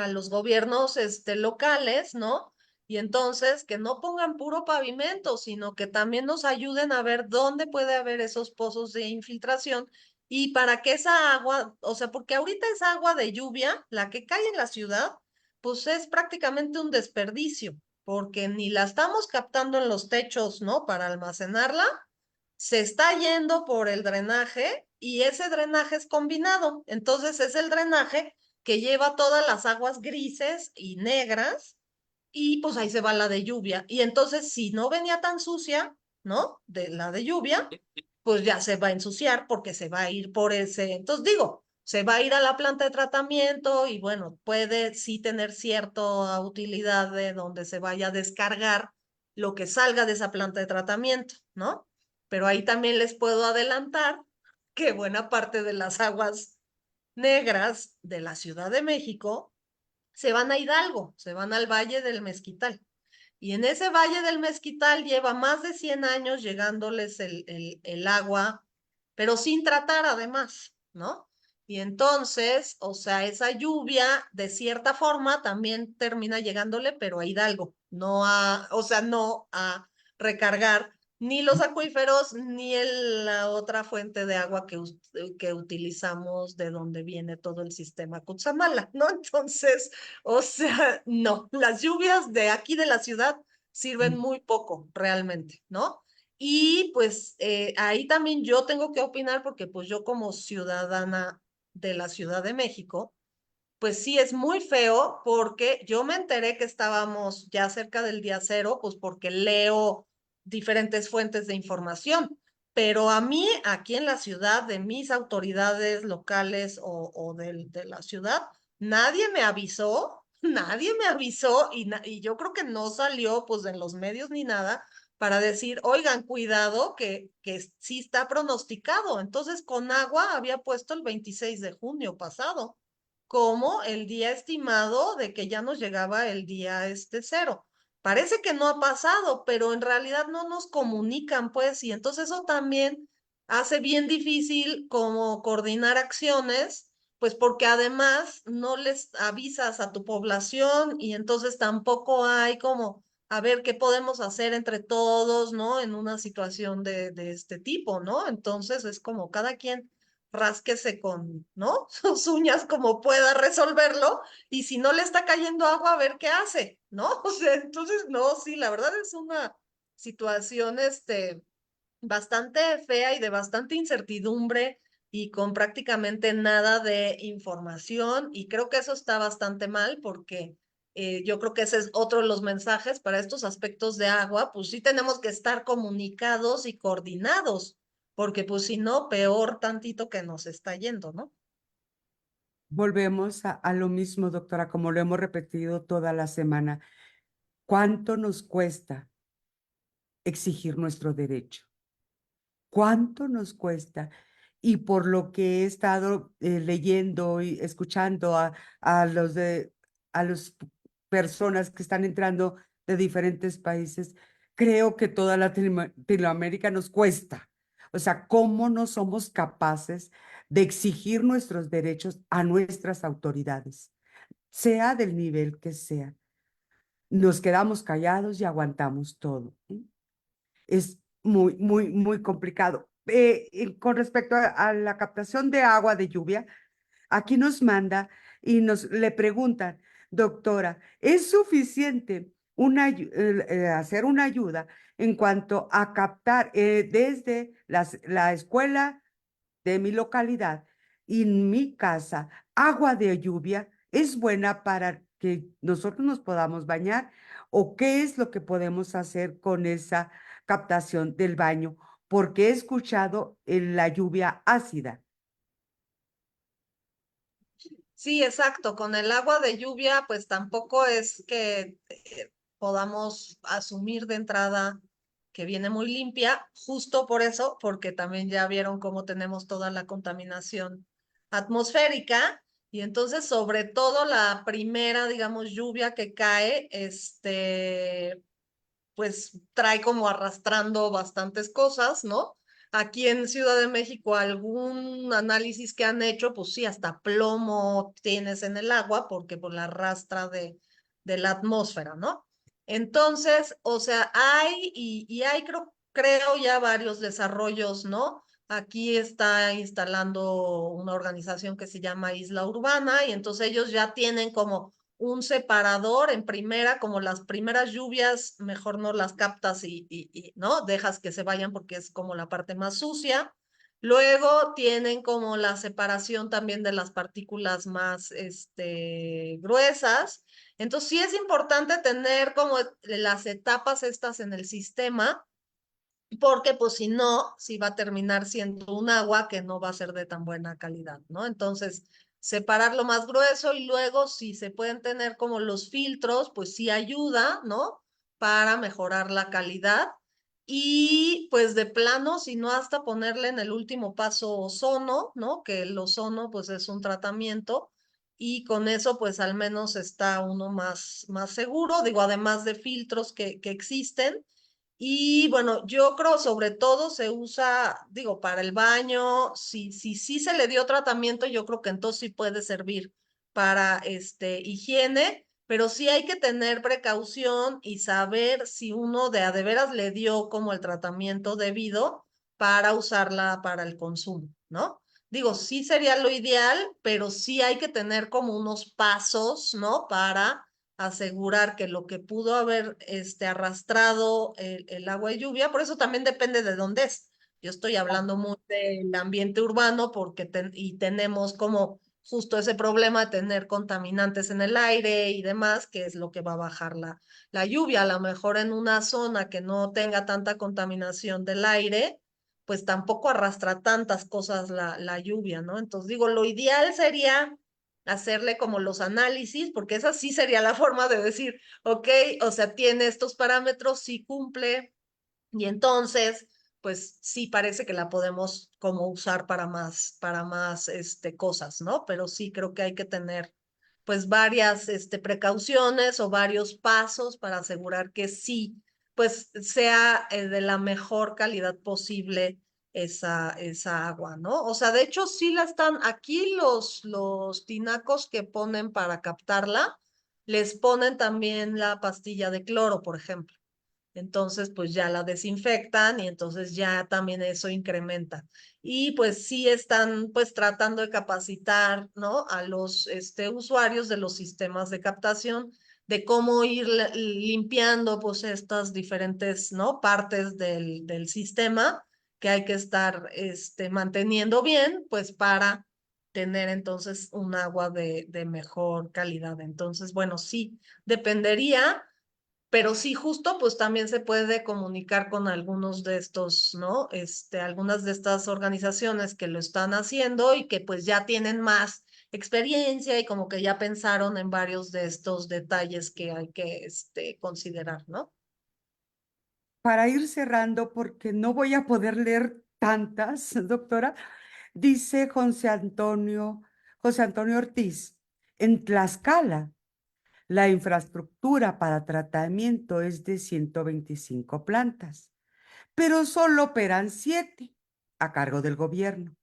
los gobiernos locales, ¿no? Y entonces que no pongan puro pavimento, sino que también nos ayuden a ver dónde puede haber esos pozos de infiltración y para que esa agua, o sea, porque ahorita esa agua de lluvia, la que cae en la ciudad, pues es prácticamente un desperdicio, porque ni la estamos captando en los techos, ¿no? Para almacenarla, se está yendo por el drenaje y ese drenaje es combinado. Entonces es el drenaje que lleva todas las aguas grises y negras y pues ahí se va la de lluvia. Y entonces si no venía tan sucia, ¿no? De la de lluvia, pues ya se va a ensuciar porque se va a ir por ese. Entonces digo, se va a ir a la planta de tratamiento y bueno, puede sí tener cierta utilidad de donde se vaya a descargar lo que salga de esa planta de tratamiento, ¿no? Pero ahí también les puedo adelantar que buena parte de las aguas negras de la Ciudad de México se van a Hidalgo, se van al Valle del Mezquital. Y en ese Valle del Mezquital lleva más de 100 años llegándoles el agua, pero sin tratar además, ¿no? Y entonces, o sea, esa lluvia de cierta forma también termina llegándole, pero a Hidalgo, no a, o sea, no a recargar ni los acuíferos ni la otra fuente de agua que utilizamos de donde viene todo el sistema Cutzamala, ¿no? Entonces, o sea, no, las lluvias de aquí de la ciudad sirven muy poco realmente, ¿no? Y pues ahí también yo tengo que opinar porque pues yo como ciudadana de la Ciudad de México, pues sí es muy feo porque yo me enteré que estábamos ya cerca del día cero, pues porque leo diferentes fuentes de información. Pero a mí, aquí en la ciudad, de mis autoridades locales o de la ciudad, nadie me avisó, nadie me avisó y yo creo que no salió pues en los medios ni nada para decir, oigan, cuidado, que sí está pronosticado. Entonces, con agua había puesto el 26 de junio pasado como el día estimado de que ya nos llegaba el día cero. Parece que no ha pasado, pero en realidad no nos comunican, pues, y entonces eso también hace bien difícil como coordinar acciones, pues porque además no les avisas a tu población y entonces tampoco hay como a ver qué podemos hacer entre todos, ¿no? En una situación de este tipo, ¿no? Entonces es como cada quien rásquese con, ¿no? Sus uñas como pueda resolverlo y si no le está cayendo agua, a ver qué hace, ¿no? O sea, entonces, no, sí, la verdad es una situación, bastante fea y de bastante incertidumbre y con prácticamente nada de información y creo que eso está bastante mal porque yo creo que ese es otro de los mensajes para estos aspectos de agua, pues sí tenemos que estar comunicados y coordinados, porque pues si no, peor tantito que nos está yendo, ¿no? Volvemos a lo mismo, doctora, como lo hemos repetido toda la semana. ¿Cuánto nos cuesta exigir nuestro derecho? ¿Cuánto nos cuesta? Y por lo que he estado leyendo y escuchando a los a las personas que están entrando de diferentes países, creo que toda Latinoamérica nos cuesta. O sea, ¿cómo no somos capaces de exigir nuestros derechos a nuestras autoridades, sea del nivel que sea? Nos quedamos callados y aguantamos todo. Es muy, muy, muy complicado. Y con respecto a la captación de agua de lluvia, aquí nos manda y le preguntan, doctora, ¿es suficiente hacer una ayuda en cuanto a captar desde la escuela de mi localidad y mi casa, agua de lluvia es buena para que nosotros nos podamos bañar o qué es lo que podemos hacer con esa captación del baño, porque he escuchado la lluvia ácida. Sí, exacto. Con el agua de lluvia, pues tampoco es que podamos asumir de entrada que viene muy limpia, justo por eso, porque también ya vieron cómo tenemos toda la contaminación atmosférica. Y entonces, sobre todo la primera, digamos, lluvia que cae, pues trae como arrastrando bastantes cosas, ¿no? Aquí en Ciudad de México, algún análisis que han hecho, pues sí, hasta plomo tienes en el agua porque por la arrastra de la atmósfera, ¿no? Entonces, o sea, y hay creo ya varios desarrollos, ¿no? Aquí está instalando una organización que se llama Isla Urbana y entonces ellos ya tienen como un separador en primera, como las primeras lluvias, mejor no las captas y no, dejas que se vayan porque es como la parte más sucia. Luego tienen como la separación también de las partículas más gruesas. Entonces sí es importante tener como las etapas estas en el sistema, porque pues si no, sí va a terminar siendo un agua que no va a ser de tan buena calidad, ¿no? Entonces, separar lo más grueso y luego si se pueden tener como los filtros, pues sí ayuda, ¿no? Para mejorar la calidad. Y pues de plano, si no hasta ponerle en el último paso ozono, ¿no? Que el ozono pues es un tratamiento y con eso pues al menos está uno más seguro, digo, además de filtros que existen. Y bueno, yo creo sobre todo se usa, digo, para el baño, si sí se le dio tratamiento, yo creo que entonces sí puede servir para higiene, pero sí hay que tener precaución y saber si uno de veras le dio como el tratamiento debido para usarla para el consumo, ¿no? Digo, sí sería lo ideal, pero sí hay que tener como unos pasos, ¿no? Para asegurar que lo que pudo haber arrastrado el agua de lluvia, por eso también depende de dónde es. Yo estoy hablando muy del ambiente urbano porque y tenemos como justo ese problema de tener contaminantes en el aire y demás, que es lo que va a bajar la lluvia. A lo mejor en una zona que no tenga tanta contaminación del aire, pues tampoco arrastra tantas cosas la lluvia, ¿no? Entonces digo, lo ideal sería hacerle como los análisis, porque esa sí sería la forma de decir, ok, o sea, tiene estos parámetros, sí cumple, y entonces, pues sí parece que la podemos como usar para más, cosas, ¿no? Pero sí creo que hay que tener, pues, varias, precauciones o varios pasos para asegurar que sí, pues, sea de la mejor calidad posible esa agua, ¿no? O sea, de hecho, sí la están, aquí los tinacos que ponen para captarla, les ponen también la pastilla de cloro, por ejemplo. Entonces, pues ya la desinfectan y entonces ya también eso incrementa. Y pues sí están pues tratando de capacitar, ¿no? A los usuarios de los sistemas de captación de cómo ir limpiando pues estas diferentes, ¿no? Partes del sistema que hay que estar manteniendo bien, pues para tener entonces un agua de mejor calidad. Entonces, bueno, sí, dependería, pero sí, justo, pues también se puede comunicar con algunos de estos, ¿no? Algunas de estas organizaciones que lo están haciendo y que pues ya tienen más experiencia y como que ya pensaron en varios de estos detalles que hay que, considerar, ¿no? Para ir cerrando, porque no voy a poder leer tantas, doctora, dice José Antonio Ortiz, en Tlaxcala, la infraestructura para tratamiento es de 125 plantas, pero solo operan 7 a cargo del gobierno.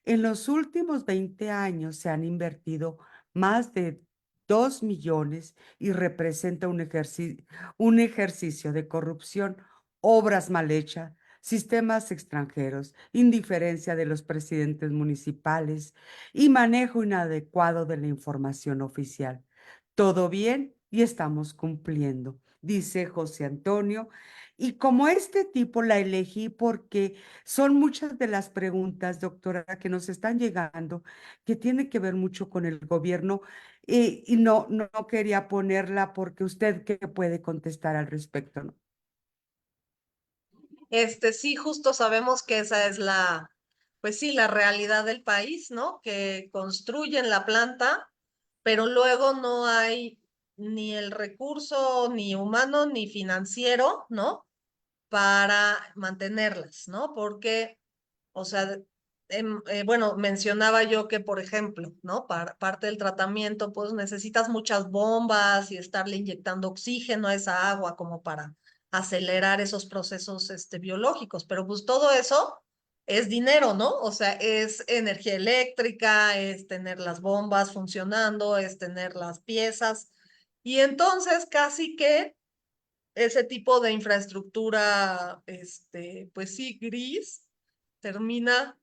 En los últimos 20 años se han invertido más de 2 millones y representa un ejercicio de corrupción, obras mal hechas, sistemas extranjeros, indiferencia de los presidentes municipales y manejo inadecuado de la información oficial. Todo bien y estamos cumpliendo. dice José Antonio. Y como este tipo la elegí porque son muchas de las preguntas, doctora, que nos están llegando, que tienen que ver mucho con el gobierno, y no quería ponerla porque usted qué puede contestar al respecto, ¿no? Sí, justo sabemos que esa es pues sí, la realidad del país, ¿no? Que construyen la planta, pero luego no hay ni el recurso, ni humano, ni financiero, ¿no? Para mantenerlas, ¿no? Porque, o sea, bueno, mencionaba yo que, por ejemplo, ¿no? Para parte del tratamiento, pues necesitas muchas bombas y estarle inyectando oxígeno a esa agua como para acelerar esos procesos, biológicos, pero pues todo eso es dinero, ¿no? O sea, es energía eléctrica, es tener las bombas funcionando, es tener las piezas, y entonces casi que ese tipo de infraestructura, pues sí, gris, termina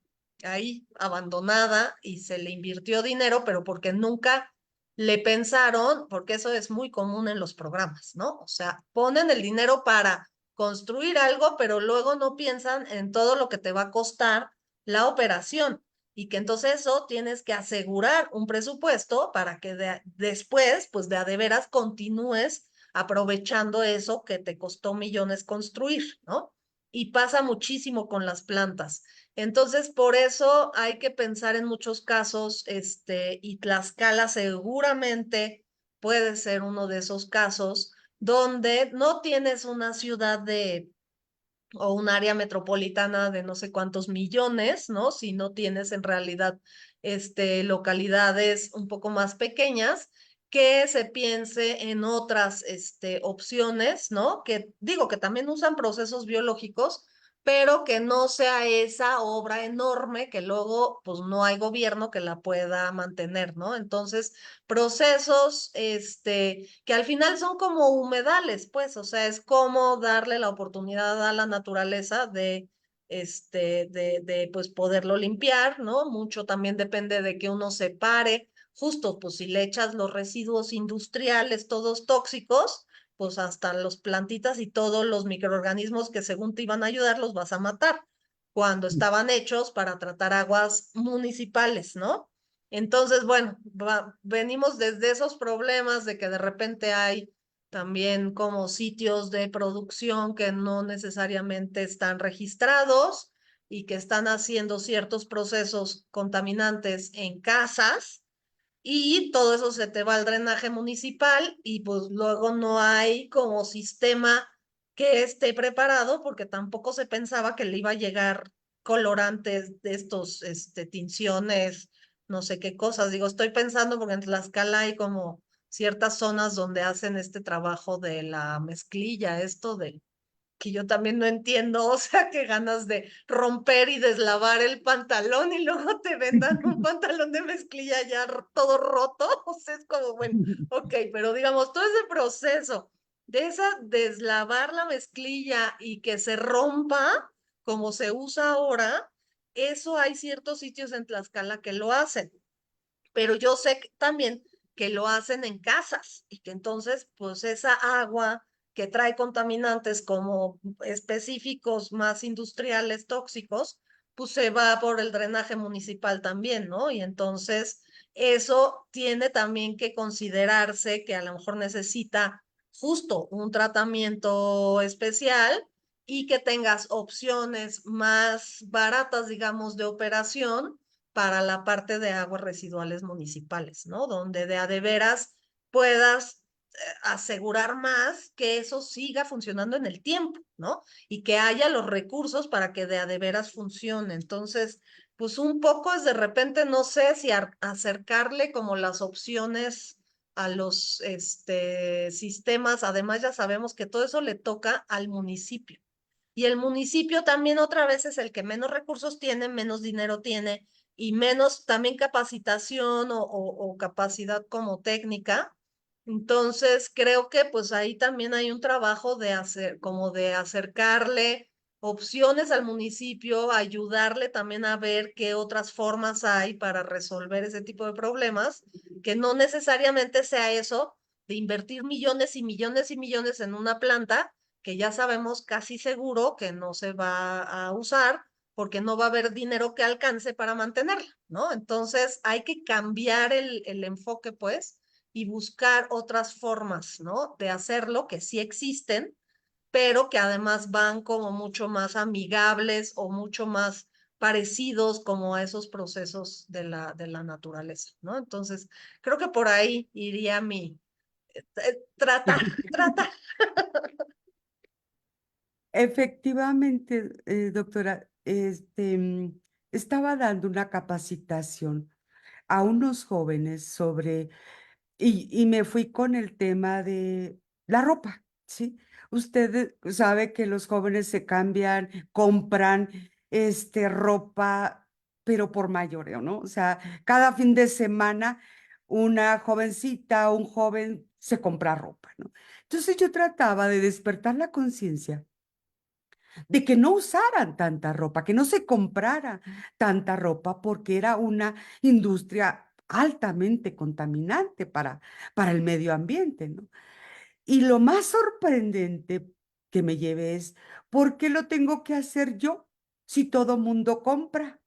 ahí abandonada y se le invirtió dinero, pero porque nunca le pensaron, porque eso es muy común en los programas, ¿no? O sea, ponen el dinero para construir algo, pero luego no piensan en todo lo que te va a costar la operación y que entonces eso tienes que asegurar un presupuesto para que después, pues de a de veras continúes aprovechando eso que te costó millones construir, ¿no? Y pasa muchísimo con las plantas. Entonces, por eso hay que pensar en muchos casos, y Tlaxcala seguramente puede ser uno de esos casos donde no tienes una ciudad o un área metropolitana de no sé cuántos millones, ¿no? Si no tienes en realidad, localidades un poco más pequeñas, que se piense en otras, opciones, ¿no? Que digo que también usan procesos biológicos, pero que no sea esa obra enorme que luego, pues no hay gobierno que la pueda mantener, ¿no? Entonces, procesos, que al final son como humedales, pues, o sea, es como darle la oportunidad a la naturaleza pues, poderlo limpiar, ¿no? Mucho también depende de que uno separe, justo, pues, si le echas los residuos industriales, todos tóxicos, pues, hasta los plantitas y todos los microorganismos que según te iban a ayudar, los vas a matar, cuando estaban hechos para tratar aguas municipales, ¿no? Entonces, bueno, venimos desde esos problemas de que de repente hay también como sitios de producción que no necesariamente están registrados y que están haciendo ciertos procesos contaminantes en casas, y todo eso se te va al drenaje municipal y pues luego no hay como sistema que esté preparado porque tampoco se pensaba que le iba a llegar colorantes de estos, tinciones, no sé qué cosas. Digo, estoy pensando porque en Tlaxcala hay como ciertas zonas donde hacen este trabajo de la mezclilla, esto de que yo también no entiendo, o sea, qué ganas de romper y deslavar el pantalón y luego te vendan un pantalón de mezclilla ya todo roto, o sea, es como, bueno, ok, pero digamos, todo ese proceso de esa deslavar la mezclilla y que se rompa como se usa ahora, eso hay ciertos sitios en Tlaxcala que lo hacen, pero yo sé también que lo hacen en casas y que entonces, pues esa agua que trae contaminantes como específicos más industriales tóxicos, pues se va por el drenaje municipal también, ¿no? Y entonces eso tiene también que considerarse que a lo mejor necesita justo un tratamiento especial y que tengas opciones más baratas, digamos, de operación para la parte de aguas residuales municipales, ¿no? Donde de a de veras puedas asegurar más que eso siga funcionando en el tiempo, ¿no? Y que haya los recursos para que de a de veras funcione. Entonces, pues un poco es de repente, no sé si acercarle como las opciones a los sistemas. Además, ya sabemos que todo eso le toca al municipio. Y el municipio también otra vez es el que menos recursos tiene, menos dinero tiene y menos también capacitación o capacidad como técnica. Entonces, creo que pues ahí también hay un trabajo de hacer, como de acercarle opciones al municipio, ayudarle también a ver qué otras formas hay para resolver ese tipo de problemas, que no necesariamente sea eso, de invertir millones y millones y millones en una planta que ya sabemos casi seguro que no se va a usar porque no va a haber dinero que alcance para mantenerla, ¿no? Entonces hay que cambiar el enfoque, pues, y buscar otras formas, ¿no? De hacerlo que sí existen, pero que además van como mucho más amigables o mucho más parecidos como a esos procesos de la naturaleza, ¿no? Entonces, creo que por ahí iría mi tratar. Efectivamente, doctora, estaba dando una capacitación a unos jóvenes sobre, y me fui con el tema de la ropa, ¿sí? Usted sabe que los jóvenes se cambian, compran, ropa, pero por mayoreo, ¿no? O sea, cada fin de semana una jovencita, un joven se compra ropa, ¿no? Entonces yo trataba de despertar la conciencia de que no usaran tanta ropa, que no se comprara tanta ropa porque era una industria altamente contaminante para el medio ambiente, ¿no? Y lo más sorprendente que me llevé es, ¿por qué lo tengo que hacer yo si todo mundo compra?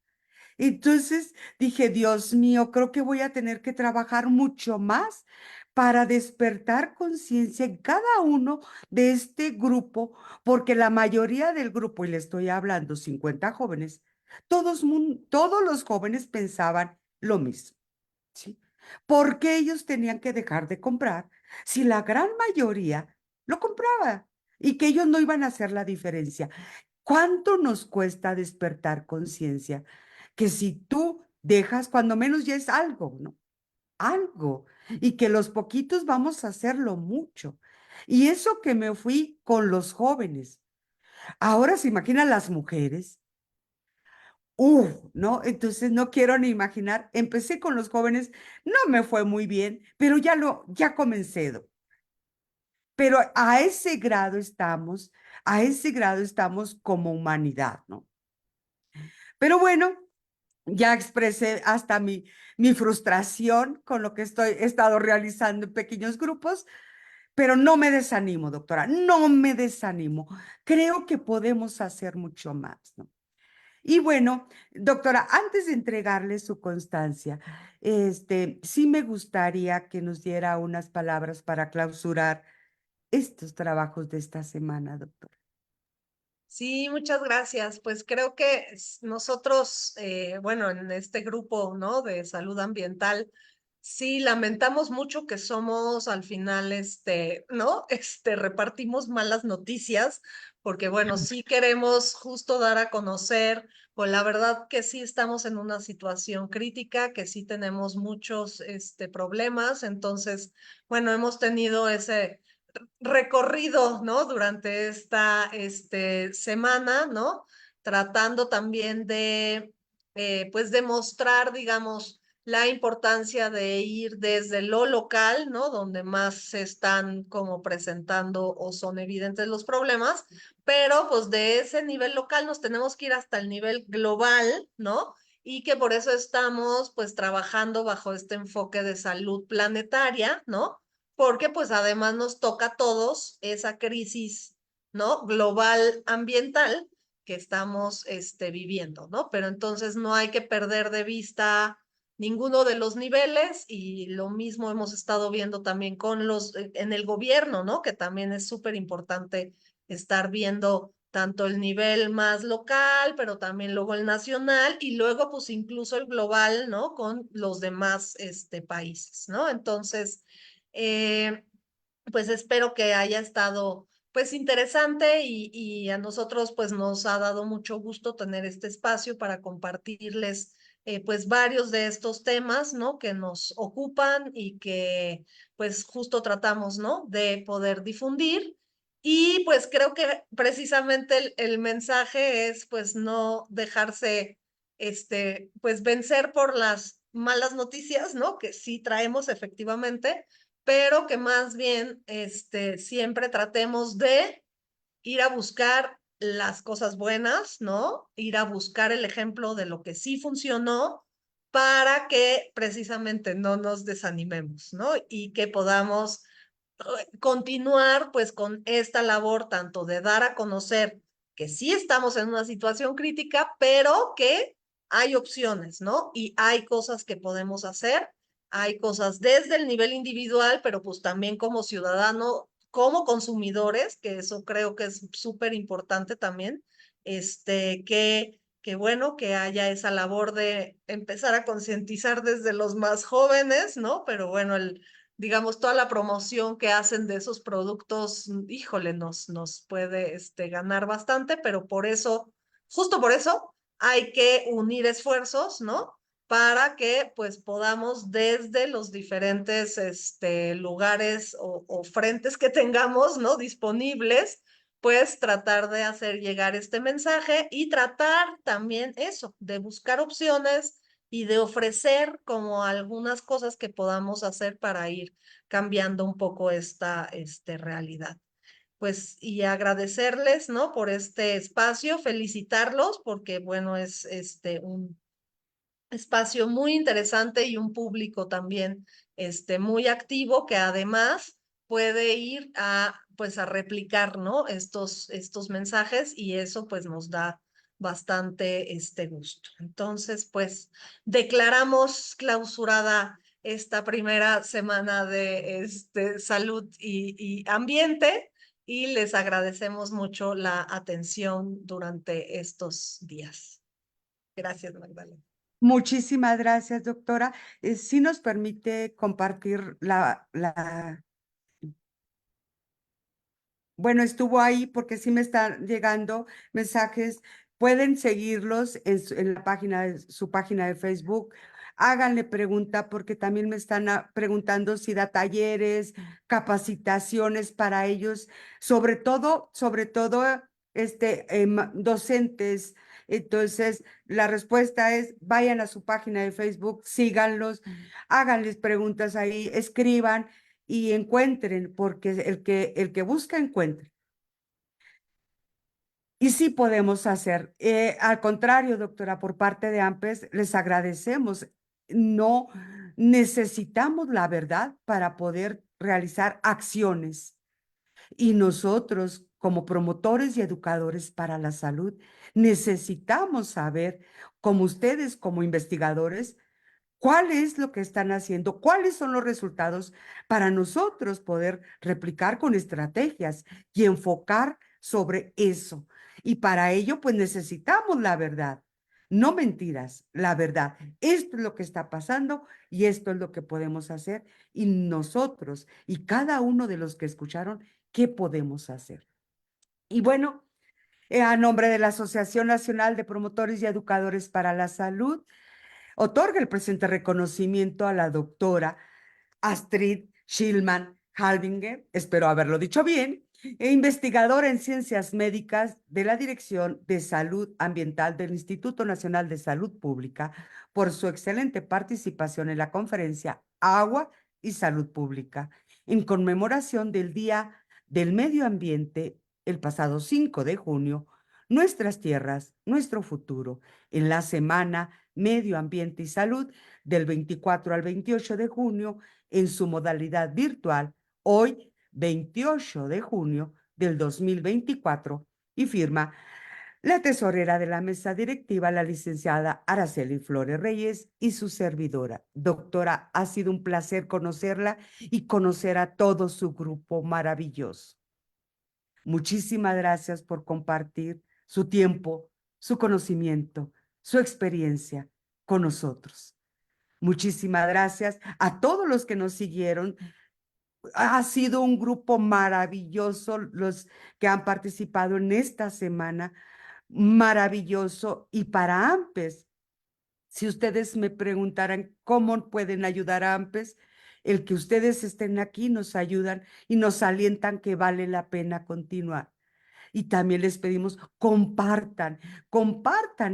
Entonces dije, Dios mío, creo que voy a tener que trabajar mucho más para despertar conciencia en cada uno de este grupo, porque la mayoría del grupo, y le estoy hablando 50 jóvenes, todos los jóvenes pensaban lo mismo, ¿sí? ¿Por qué ellos tenían que dejar de comprar si la gran mayoría lo compraba y que ellos no iban a hacer la diferencia? ¿Cuánto nos cuesta despertar conciencia? Que si tú dejas, cuando menos ya es algo, ¿no? Algo. Y que los poquitos vamos a hacerlo mucho. Y eso que me fui con los jóvenes. Ahora se imaginan las mujeres. ¿No? Entonces no quiero ni imaginar. Empecé con los jóvenes, no me fue muy bien, pero ya comencé. Pero a ese grado estamos como humanidad, ¿no? Pero bueno, ya expresé hasta mi frustración con lo que he estado realizando en pequeños grupos, pero no me desanimo, doctora, no me desanimo. Creo que podemos hacer mucho más, ¿no? Y bueno, doctora, antes de entregarle su constancia, sí me gustaría que nos diera unas palabras para clausurar estos trabajos de esta semana, doctora. Sí, muchas gracias. Pues creo que nosotros, bueno, en este grupo, ¿no? De salud ambiental, sí lamentamos mucho que somos al final, ¿no? Repartimos malas noticias, porque bueno, sí queremos justo dar a conocer, pues la verdad que sí estamos en una situación crítica, que sí tenemos muchos, problemas. Entonces, bueno, hemos tenido ese recorrido, ¿no? Durante esta semana, ¿no? Tratando también de, pues, demostrar, digamos, la importancia de ir desde lo local, ¿no? Donde más se están como presentando o son evidentes los problemas, pero pues de ese nivel local nos tenemos que ir hasta el nivel global, ¿no? Y que por eso estamos pues trabajando bajo este enfoque de salud planetaria, ¿no? Porque pues además nos toca a todos esa crisis, ¿no? Global ambiental que estamos viviendo, ¿no? Pero entonces no hay que perder de vista ninguno de los niveles y lo mismo hemos estado viendo también con en el gobierno, ¿no? Que también es súper importante estar viendo tanto el nivel más local, pero también luego el nacional y luego pues incluso el global, ¿no? Con los demás países, ¿no? Entonces, eh, pues espero que haya estado pues interesante y a nosotros pues nos ha dado mucho gusto tener este espacio para compartirles pues varios de estos temas, ¿no? Que nos ocupan y que pues justo tratamos, ¿no? De poder difundir. Y pues creo que precisamente el mensaje es pues no dejarse, pues vencer por las malas noticias, ¿no? Que sí traemos efectivamente, pero que más bien, siempre tratemos de ir a buscar las cosas buenas, ¿no? Ir a buscar el ejemplo de lo que sí funcionó para que precisamente no nos desanimemos, ¿no? Y que podamos continuar pues con esta labor tanto de dar a conocer que sí estamos en una situación crítica, pero que hay opciones, ¿no? Y hay cosas que podemos hacer, hay cosas desde el nivel individual, pero pues también como ciudadano, como consumidores, que eso creo que es súper importante también, que bueno, que haya esa labor de empezar a concientizar desde los más jóvenes, ¿no? Pero bueno, digamos, toda la promoción que hacen de esos productos, híjole, nos puede ganar bastante, pero por eso, justo por eso, hay que unir esfuerzos, ¿no? Para que pues podamos desde los diferentes lugares o frentes que tengamos, ¿no? Disponibles, pues tratar de hacer llegar este mensaje y tratar también eso, de buscar opciones y de ofrecer como algunas cosas que podamos hacer para ir cambiando un poco esta realidad. Pues y agradecerles, ¿no? Por este espacio, felicitarlos porque, bueno, es un espacio muy interesante y un público también muy activo que además puede ir a pues a replicar, ¿no? Estos mensajes y eso pues nos da bastante gusto. Entonces, pues declaramos clausurada esta primera semana de salud y ambiente y les agradecemos mucho la atención durante estos días. Gracias, Magdalena. Muchísimas gracias, doctora. Sí nos permite compartir bueno, estuvo ahí porque sí me están llegando mensajes. Pueden seguirlos en la página su página de Facebook. Háganle pregunta porque también me están preguntando si da talleres, capacitaciones para ellos, sobre todo, docentes. Entonces, la respuesta es, vayan a su página de Facebook, síganlos, háganles preguntas ahí, escriban y encuentren, porque el que busca, encuentra. Y sí podemos hacer. Al contrario, doctora, por parte de AMPES, les agradecemos. No necesitamos la verdad para poder realizar acciones. Y nosotros, como promotores y educadores para la salud, necesitamos saber, como ustedes, como investigadores, cuál es lo que están haciendo, cuáles son los resultados para nosotros poder replicar con estrategias y enfocar sobre eso. Y para ello, pues necesitamos la verdad, no mentiras, la verdad. Esto es lo que está pasando y esto es lo que podemos hacer. Y nosotros y cada uno de los que escucharon, ¿qué podemos hacer? Y bueno, a nombre de la Asociación Nacional de Promotores y Educadores para la Salud, otorga el presente reconocimiento a la doctora Astrid Schillmann Halbinger, espero haberlo dicho bien, investigadora en ciencias médicas de la Dirección de Salud Ambiental del Instituto Nacional de Salud Pública, por su excelente participación en la conferencia Agua y Salud Pública, en conmemoración del Día del Medio Ambiente, el pasado 5 de junio, Nuestras Tierras, Nuestro Futuro, en la Semana Medio Ambiente y Salud del 24 al 28 de junio en su modalidad virtual, hoy 28 de junio del 2024, y firma la tesorera de la mesa directiva, la licenciada Araceli Flores Reyes, y su servidora. Doctora, ha sido un placer conocerla y conocer a todo su grupo maravilloso. Muchísimas gracias por compartir su tiempo, su conocimiento, su experiencia con nosotros. Muchísimas gracias a todos los que nos siguieron. Ha sido un grupo maravilloso los que han participado en esta semana, maravilloso. Y para AMPES, si ustedes me preguntaran cómo pueden ayudar a AMPES, el que ustedes estén aquí nos ayudan y nos alientan que vale la pena continuar. Y también les pedimos, compartan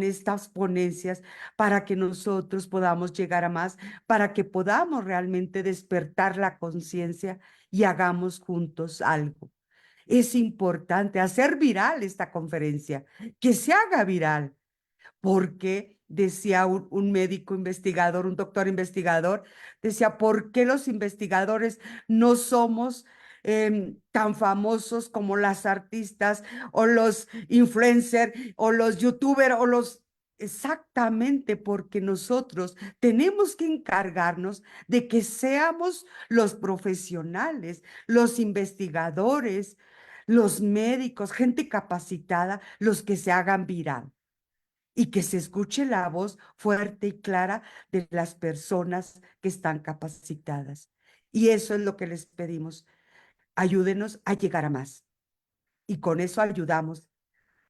estas ponencias para que nosotros podamos llegar a más, para que podamos realmente despertar la conciencia y hagamos juntos algo. Es importante hacer viral esta conferencia, que se haga viral, porque decía un médico investigador, un doctor investigador, decía, ¿por qué los investigadores no somos tan famosos como las artistas o los influencers o los youtubers o los... Exactamente, porque nosotros tenemos que encargarnos de que seamos los profesionales, los investigadores, los médicos, gente capacitada, los que se hagan viral y que se escuche la voz fuerte y clara de las personas que están capacitadas. Y eso es lo que les pedimos. Ayúdenos a llegar a más. Y con eso ayudamos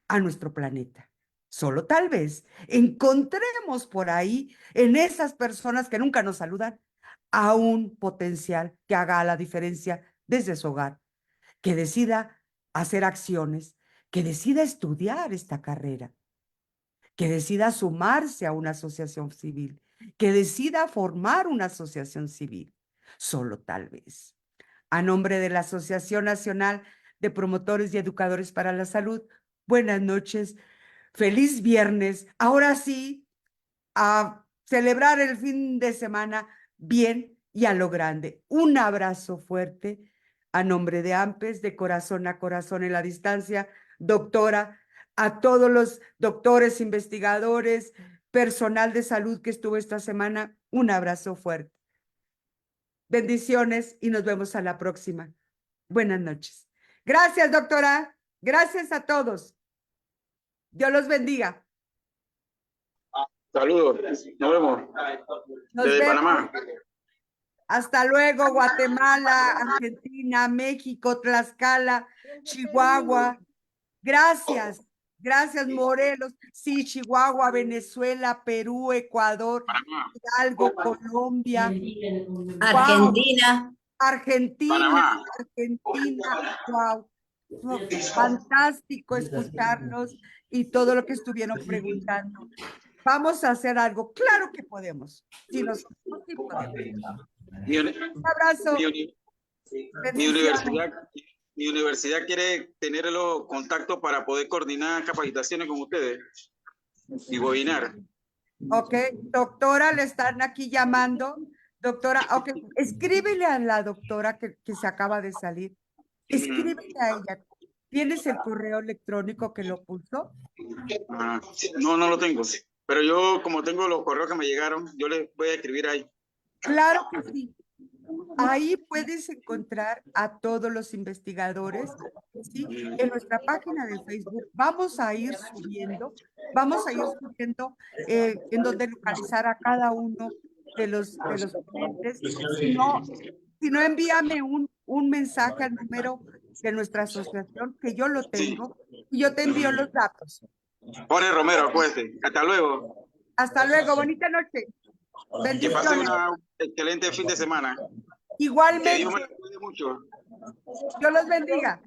a nuestro planeta. Solo tal vez encontremos por ahí, en esas personas que nunca nos saludan, a un potencial que haga la diferencia desde su hogar, que decida hacer acciones, que decida estudiar esta carrera, que decida sumarse a una asociación civil, que decida formar una asociación civil. Solo tal vez. A nombre de la Asociación Nacional de Promotores y Educadores para la Salud, buenas noches, feliz viernes. Ahora sí, a celebrar el fin de semana bien y a lo grande. Un abrazo fuerte a nombre de AMPES, de corazón a corazón en la distancia. Doctora, a todos los doctores, investigadores, personal de salud que estuvo esta semana, un abrazo fuerte. Bendiciones y nos vemos a la próxima. Buenas noches. Gracias, doctora. Gracias a todos. Dios los bendiga. Saludos, nos vemos. Nos Desde vemos. Panamá. Hasta luego, Guatemala, Argentina, México, Tlaxcala, Chihuahua. Gracias. Gracias, Morelos. Sí, Chihuahua, Venezuela, Perú, Ecuador, Panamá. Hidalgo, Colombia. Argentina. Argentina, Panamá. Argentina, wow. Fantástico escucharlos y todo lo que estuvieron preguntando. Vamos a hacer algo. Claro que podemos. Si nosotros sí podemos. Un abrazo. Mi universidad quiere tener los contactos para poder coordinar capacitaciones con ustedes y webinar. Ok, doctora, le están aquí llamando. Doctora, ok, escríbele a la doctora que se acaba de salir. Escríbele a ella. ¿Tienes el correo electrónico que lo puso? No, no lo tengo. Pero yo, como tengo los correos que me llegaron, yo les voy a escribir ahí. Claro que sí. Ahí puedes encontrar a todos los investigadores, ¿sí? En nuestra página de Facebook vamos a ir subiendo en donde localizar a cada uno de los ponentes. Si no, envíame un mensaje al número de nuestra asociación, que yo lo tengo, y yo te envío los datos. Jorge Romero, acuérdate. Hasta luego. Hasta luego, bonita noche. Que pase un excelente fin de semana. Igualmente. Que Dios me los cuide mucho. Dios los bendiga.